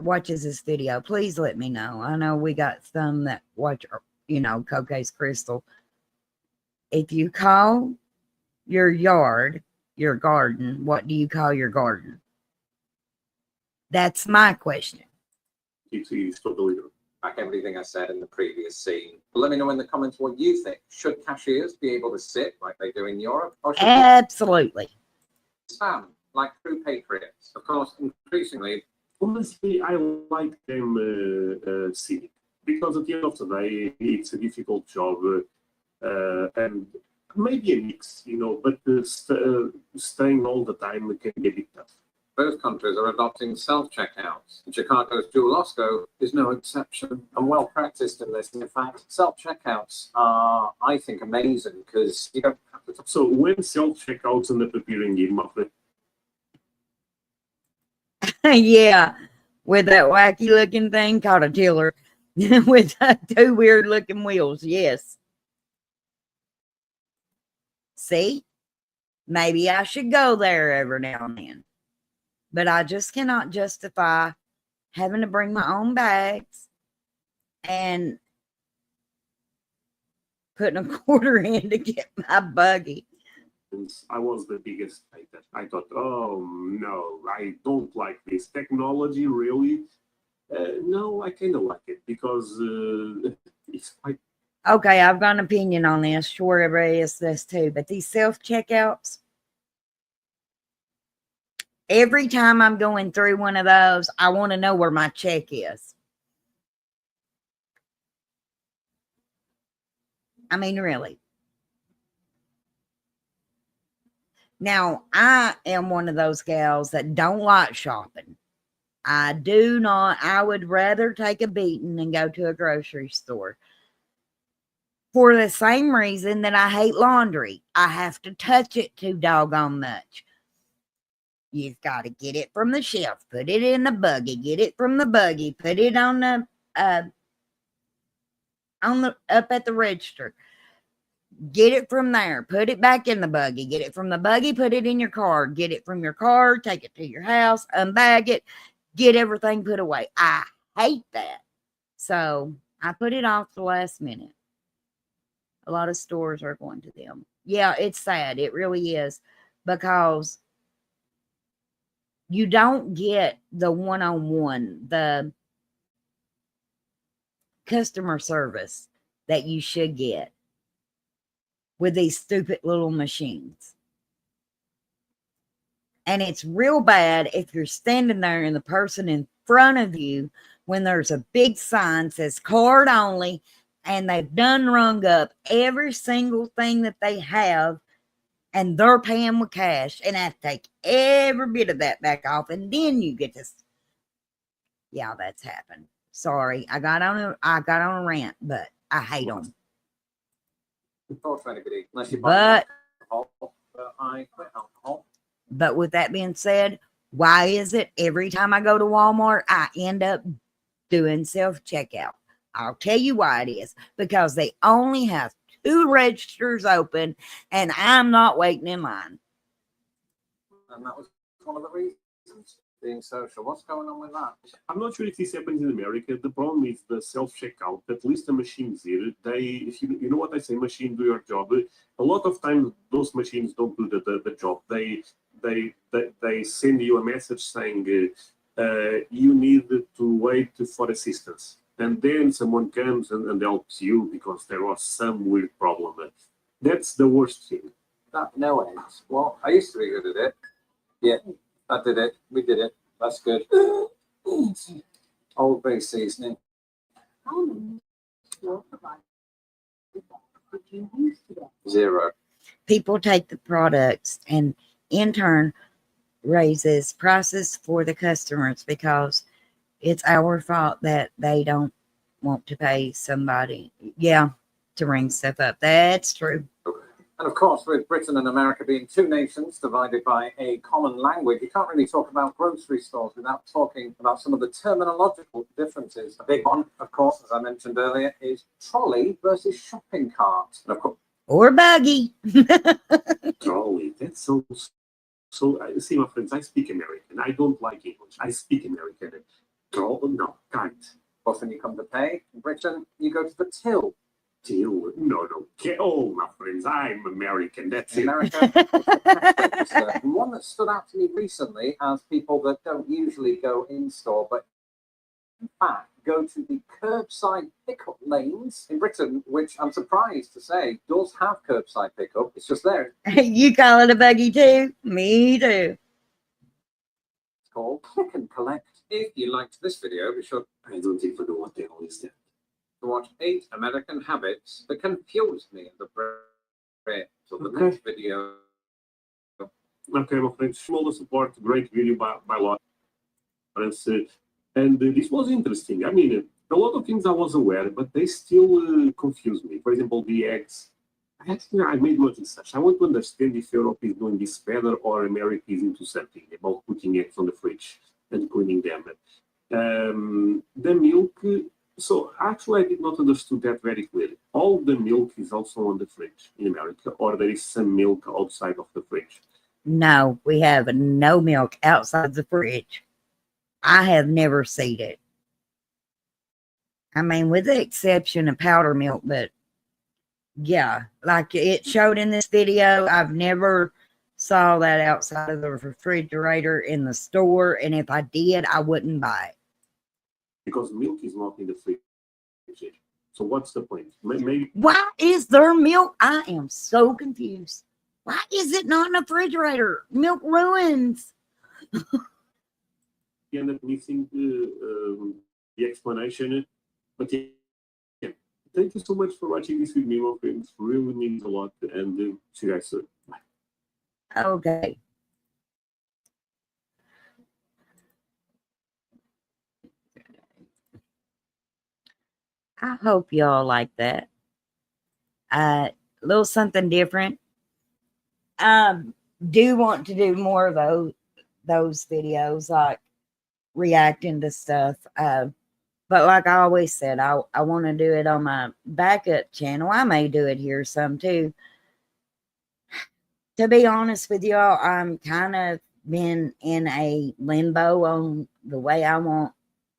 watches this video, please let me know. I know we got some that watch, Coco's Crystal. If you call your yard your garden, what do you call your garden? That's my question. It's totally true. Back everything I said in the previous scene. Let me know in the comments what you think. Should cashiers be able to sit like they do in Europe? Or should Absolutely. they stand like true patriots? Of course, increasingly, Honestly, I like them sitting because at the end of the day, it's a difficult job and maybe a mix, but staying all the time can be a bit tough. both countries are adopting self-checkouts. Chicago's Jewel Osco is no exception and well practiced in this. In fact, self-checkouts are, I think, amazing because you don't have to. So when self-checkouts end up appearing in Mufflet, Yeah, with that wacky looking thing called a tiller with two weird looking wheels. Yes. See, maybe I should go there every now and then, but I just cannot justify having to bring my own bags and putting a quarter in to get my buggy. I was the biggest hater. I thought, oh no, I don't like this technology, really. No, I kind of like it because it's quite. Okay, I've got an opinion on this. Sure, everybody has this too, but these self-checkouts, every time I'm going through one of those, I want to know where my check is. I mean, really. Now, I am one of those gals that don't like shopping. I do not. I would rather take a beating than go to a grocery store. For the same reason that I hate laundry. I have to touch it too doggone much. You've got to get it from the shelf, put it in the buggy, get it from the buggy, put it on the up at the register. Get it from there, put it back in the buggy, get it from the buggy, put it in your car, get it from your car, take it to your house, unbag it, get everything put away. I hate that. So I put it off the last minute. A lot of stores are going to them. Yeah, it's sad. It really is, because you don't get the one-on-one, the customer service that you should get with these stupid little machines. And it's real bad if you're standing there and the person in front of you, when there's a big sign says card only, and they've done rung up every single thing that they have, and they're paying with cash, and I have to take every bit of that back off, and then you get this. Yeah, that's happened. Sorry, I got on a rant, but I hate them. For anybody, unless you buy alcohol, I quit alcohol. But with that being said, why is it every time I go to Walmart, I end up doing self-checkout? I'll tell you why it is. Because they only have 2 registers open, and I'm not waiting in line. And that was one of the reasons, being social. What's going on with that? I'm not sure if this happens in America. The problem is the self-checkout. At least the machines here, if you know what I say, machine do your job. A lot of times those machines don't do the job. They send you a message saying you need to wait for assistance. And then someone comes and helps you because there was some weird problem. That's the worst thing. No ends. Well, I used to be good at it. Yeah, I did it. We did it. That's good. Old Bay seasoning. Zero. People take the products and in turn raises prices for the customers because it's our fault that they don't want to pay somebody, to ring stuff up. That's true. And of course, with Britain and America being 2 nations divided by a common language, you can't really talk about grocery stores without talking about some of the terminological differences. A big one, of course, as I mentioned earlier, is trolley versus shopping cart. And of course, Or buggy. Trolley, that sounds So, see, my friends, I speak American. I don't like English. I speak American. No, can't. Often you come to pay. In Britain, you go to the till. Till? No. Oh, my friends, I'm American. That's In it. America, it's the cash register. And one that stood out to me recently as people that don't usually go in store, but in fact go to the curbside pickup lanes in Britain, which I'm surprised to say does have curbside pickup. It's just there. You call it a buggy too? Me too. It's called Click and Collect. If you liked this video, be sure I don't even know what the hell is that. to watch 8 American habits that confused me in the brain. So the Okay. next video. Okay, my friends, small support, great video by lot. Friends, and this was interesting. I mean, a lot of things I was aware, but they still confuse me. For example, the eggs. I made much research. I want to understand if Europe is doing this better or America is into something about putting eggs on the fridge and cleaning them. The milk. So actually, I did not understand that very clearly. All the milk is also on the fridge in America, or there is some milk outside of the fridge. No, we have no milk outside the fridge. I have never seen it. I mean, with the exception of powder milk, but yeah, like it showed in this video, I've never saw that outside of the refrigerator in the store, and if I did, I wouldn't buy it. Because milk is not in the fridge. So what's the point? Maybe Why is there milk? I am so confused. Why is it not in the refrigerator? Milk ruins. you end up missing the explanation. But yeah, thank you so much for watching this with me, my friends. Really means a lot. And see you guys soon. Bye. Okay. I hope y'all like that. A little something different. Do want to do more of those videos, like reacting to stuff. But like I always said, I want to do it on my backup channel. I may do it here some too. To be honest with y'all, I'm kind of been in a limbo on the way I want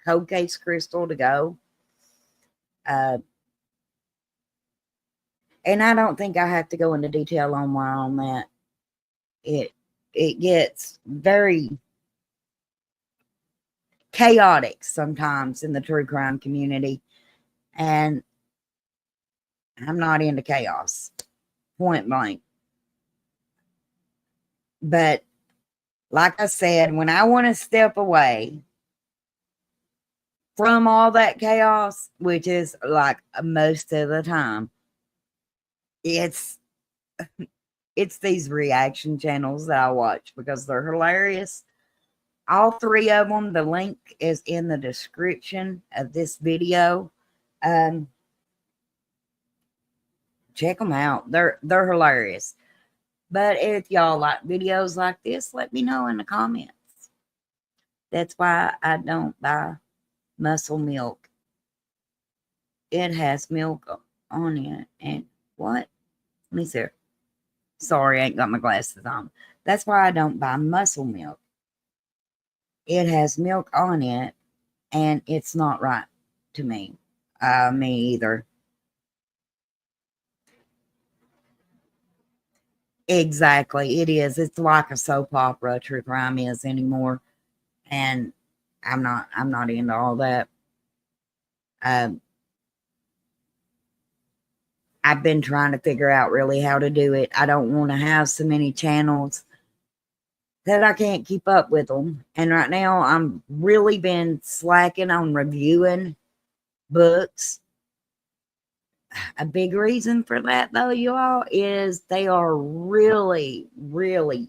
Cold Case Crystal to go. And I don't think I have to go into detail on why on that. It gets very chaotic sometimes in the true crime community, and I'm not into chaos, point blank. But like I said, when I want to step away from all that chaos, which is like most of the time, it's these reaction channels that I watch because they're hilarious. All 3 of them, the link is in the description of this video. Check them out. They're hilarious. But if y'all like videos like this, let me know in the comments. That's why I don't buy muscle milk. It has milk on it. And what? Let me see. Sorry, I ain't got my glasses on. That's why I don't buy muscle milk. It has milk on it, and it's not right to me. Me either. Exactly, it is. It's like a soap opera, true crime is anymore, and I'm not into all that. I've been trying to figure out really how to do it. I don't want to have so many channels that I can't keep up with them. And right now I'm really been slacking on reviewing books. A big reason for that though, y'all, is they are really, really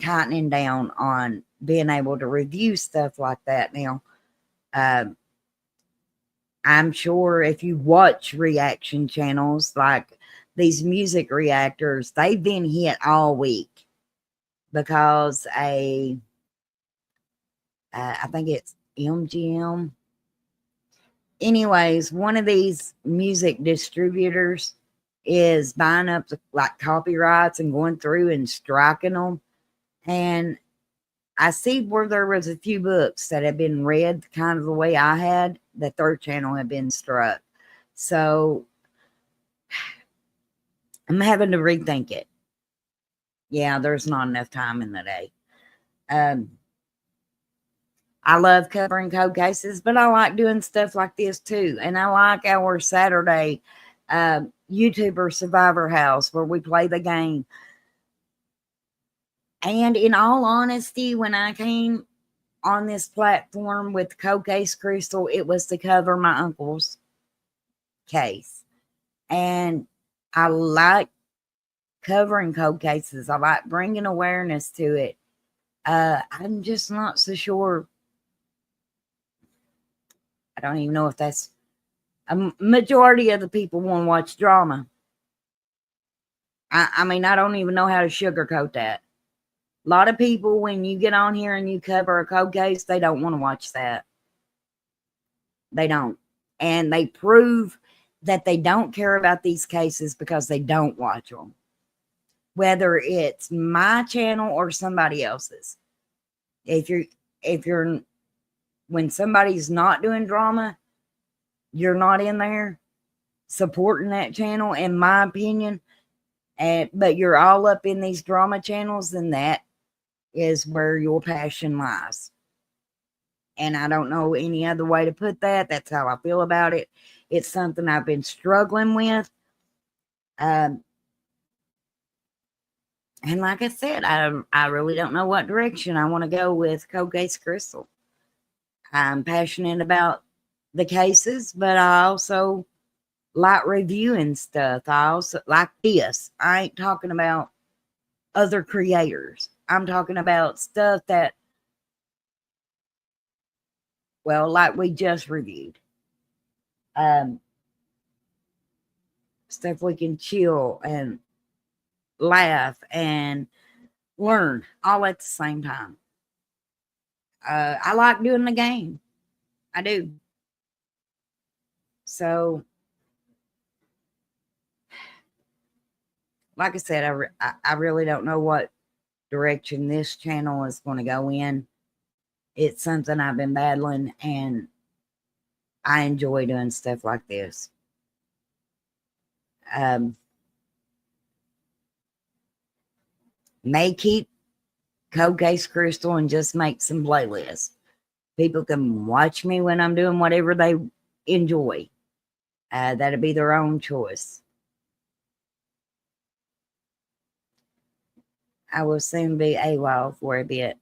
tightening down on being able to review stuff like that now. I'm sure if you watch reaction channels like these music reactors, they've been hit all week because I think it's MGM. Anyways, one of these music distributors is buying up like copyrights and going through and striking them. And I see where there was a few books that had been read kind of the way I had, the third channel had been struck. So I'm having to rethink it. Yeah, there's not enough time in the day. I love covering code cases, but I like doing stuff like this too. And I like our Saturday YouTuber Survivor House where we play the game. And in all honesty, when I came on this platform with Code Case Crystal, it was to cover my uncle's case. And I like covering code cases. I like bringing awareness to it. I'm just not so sure. I don't even know if that's a majority of the people want to watch drama. I mean, I don't even know how to sugarcoat that. A lot of people, when you get on here and you cover a code case, they don't want to watch that. They don't. And they prove that they don't care about these cases because they don't watch them. Whether it's my channel or somebody else's. When somebody's not doing drama, you're not in there supporting that channel, in my opinion. But you're all up in these drama channels, then that is where your passion lies. And I don't know any other way to put that. That's how I feel about it. It's something I've been struggling with. And like I said, I really don't know what direction I want to go with Code Case Crystal. I'm passionate about the cases, but I also like reviewing stuff. I also like this. I ain't talking about other creators. I'm talking about stuff that, well, like we just reviewed. Stuff we can chill and laugh and learn all at the same time. I like doing the game. I do. So, like I said, I really don't know what direction this channel is going to go in. It's something I've been battling, and I enjoy doing stuff like this. May keep Code Case Crystal and just make some playlists. People can watch me when I'm doing whatever they enjoy. That'll be their own choice. I will soon be AWOL for a bit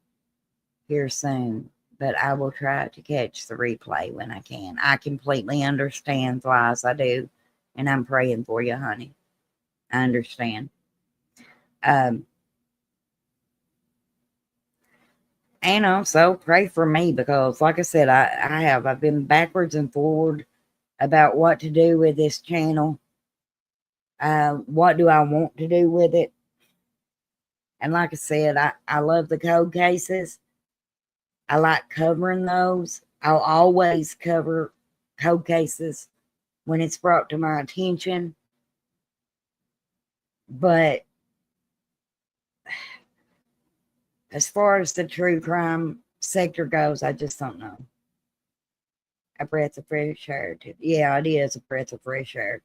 here soon, but I will try to catch the replay when I can. I completely understand, Flies, I do, and I'm praying for you, honey. I understand. And also pray for me because, like I said, I've been backwards and forward about what to do with this channel. What do I want to do with it? And like I said, I love the code cases. I like covering those. I'll always cover code cases when it's brought to my attention. But as far as the true crime sector goes, I just don't know. A breath of fresh air. Yeah, it is a breath of fresh air.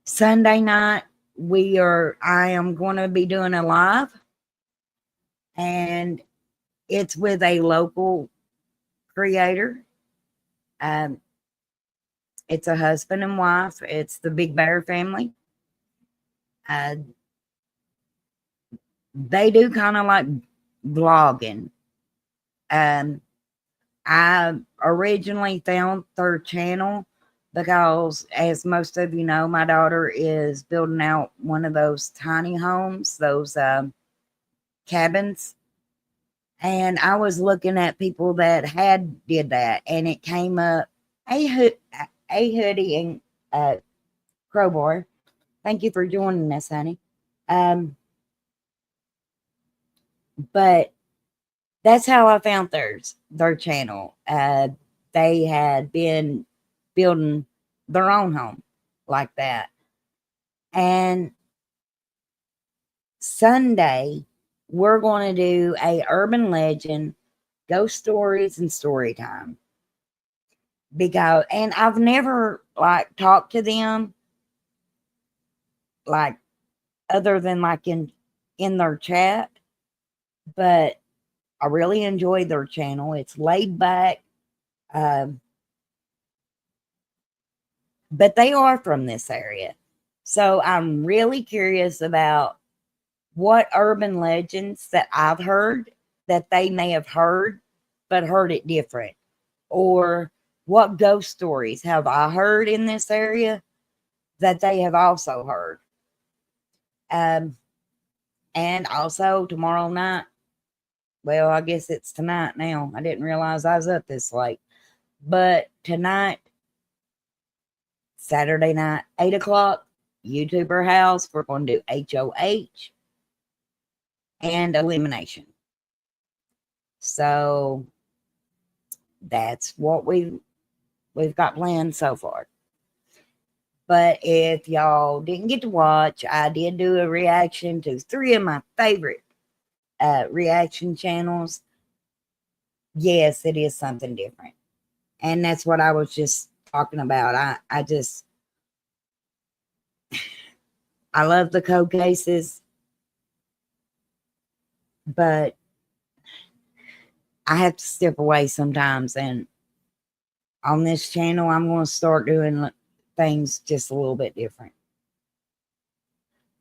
Sunday night, I am going to be doing a live. And it's with a local creator. It's a husband and wife. It's the Big Bear family. They do kind of like vlogging. I originally found their channel because, as most of you know, my daughter is building out one of those tiny homes, those cabins. And I was looking at people that had did that, and it came up a hoodie and Crowbar. Thank you for joining us, honey. But that's how I found their channel. They had been building their own home like that. And Sunday, we're going to do a urban legend, ghost stories, and story time. Because, and I've never like talked to them like other than like in their chat, but I really enjoy their channel. It's laid back. But they are from this area. So I'm really curious about what urban legends that I've heard that they may have heard, but heard it different. Or what ghost stories have I heard in this area that they have also heard. And also tomorrow night, well, I guess it's tonight now. I didn't realize I was up this late. But tonight, Saturday night, 8 o'clock, YouTuber house, we're going to do HOH and elimination. So that's what we've got planned so far. But if y'all didn't get to watch, I did do a reaction to 3 of my favorite reaction channels. Yes, it is something different. And that's what I was just talking about. I love the code cases, but I have to step away sometimes. And on this channel, I'm going to start doing things just a little bit different.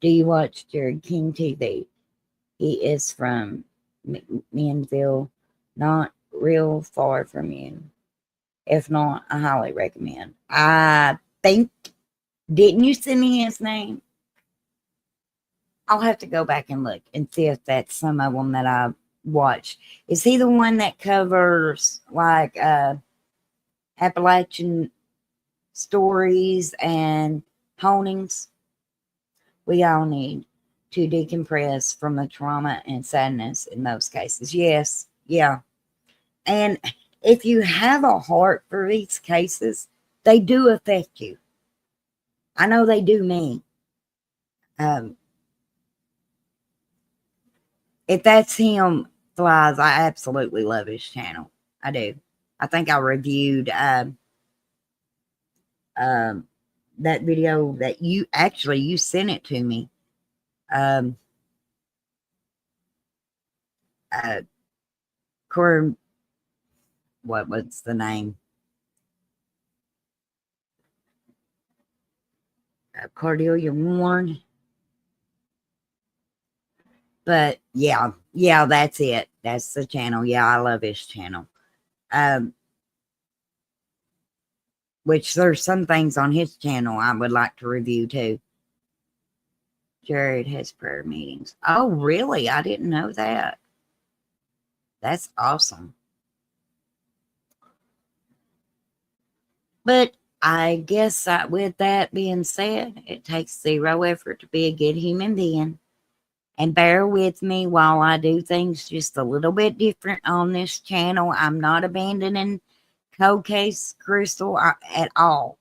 Do you watch Jared King TV? He is from McMinnville, not real far from you. If not, I highly recommend. I think, didn't you send me his name? I'll have to go back and look and see if that's some of them that I watched. Is he the one that covers like Appalachian stories and hauntings? We all need to decompress from the trauma and sadness in those cases. Yes, yeah. And if you have a heart for these cases, they do affect you. I know they do me. If that's him, Flies, I absolutely love his channel. I do. I think I reviewed that video that you sent it to me. What's the name? Cordelia Warren. But yeah, that's it. That's the channel. Yeah, I love his channel. Which there's some things on his channel I would like to review too. Jared has prayer meetings. Oh, really? I didn't know that. That's awesome. But I guess with that being said, it takes zero effort to be a good human being. And bear with me while I do things just a little bit different on this channel. I'm not abandoning Cold Case Crystal at all.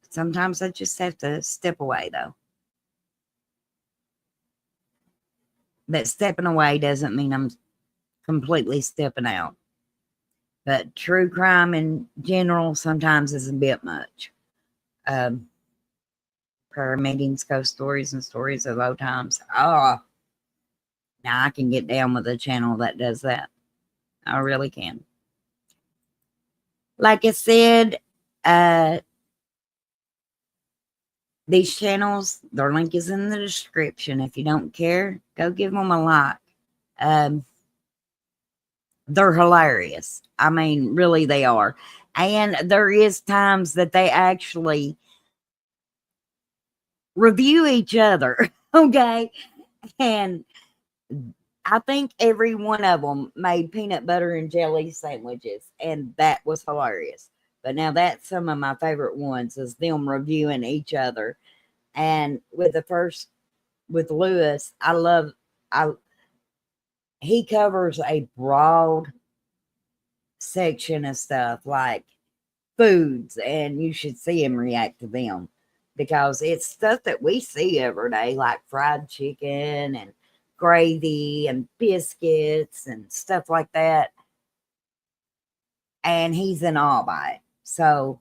Sometimes I just have to step away, though. But stepping away doesn't mean I'm completely stepping out. But true crime in general sometimes is a bit much. Prayer meetings, ghost stories, and stories of old times. Oh, now I can get down with a channel that does that. I really can. Like I said, these channels, their link is in the description. If you don't care, go give them a like. They're hilarious. I mean, really, they are. And there is times that they actually review each other, okay? And I think every one of them made peanut butter and jelly sandwiches, and that was hilarious. But now that's some of my favorite ones is them reviewing each other. And with with Lewis, he covers a broad section of stuff like foods, and you should see him react to them. because it's stuff that we see every day, like fried chicken and gravy and biscuits and stuff like that. And he's in awe by it. So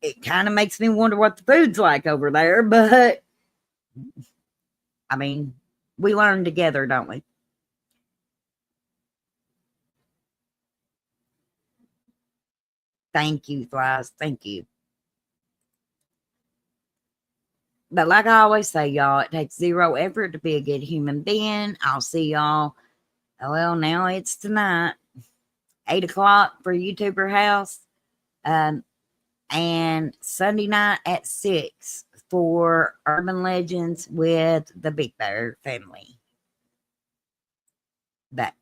it kind of makes me wonder what the food's like over there. But I mean, we learn together, don't we? Thank you, Flies. Thank you. But like I always say, y'all, it takes zero effort to be a good human being. I'll see y'all. Well, now it's tonight, 8 o'clock for YouTuber House. And Sunday night at 6 for Urban Legends with the Big Bear family. But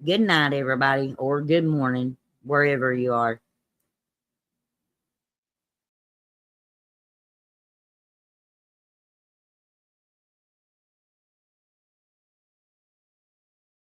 good night, everybody, or good morning, wherever you are.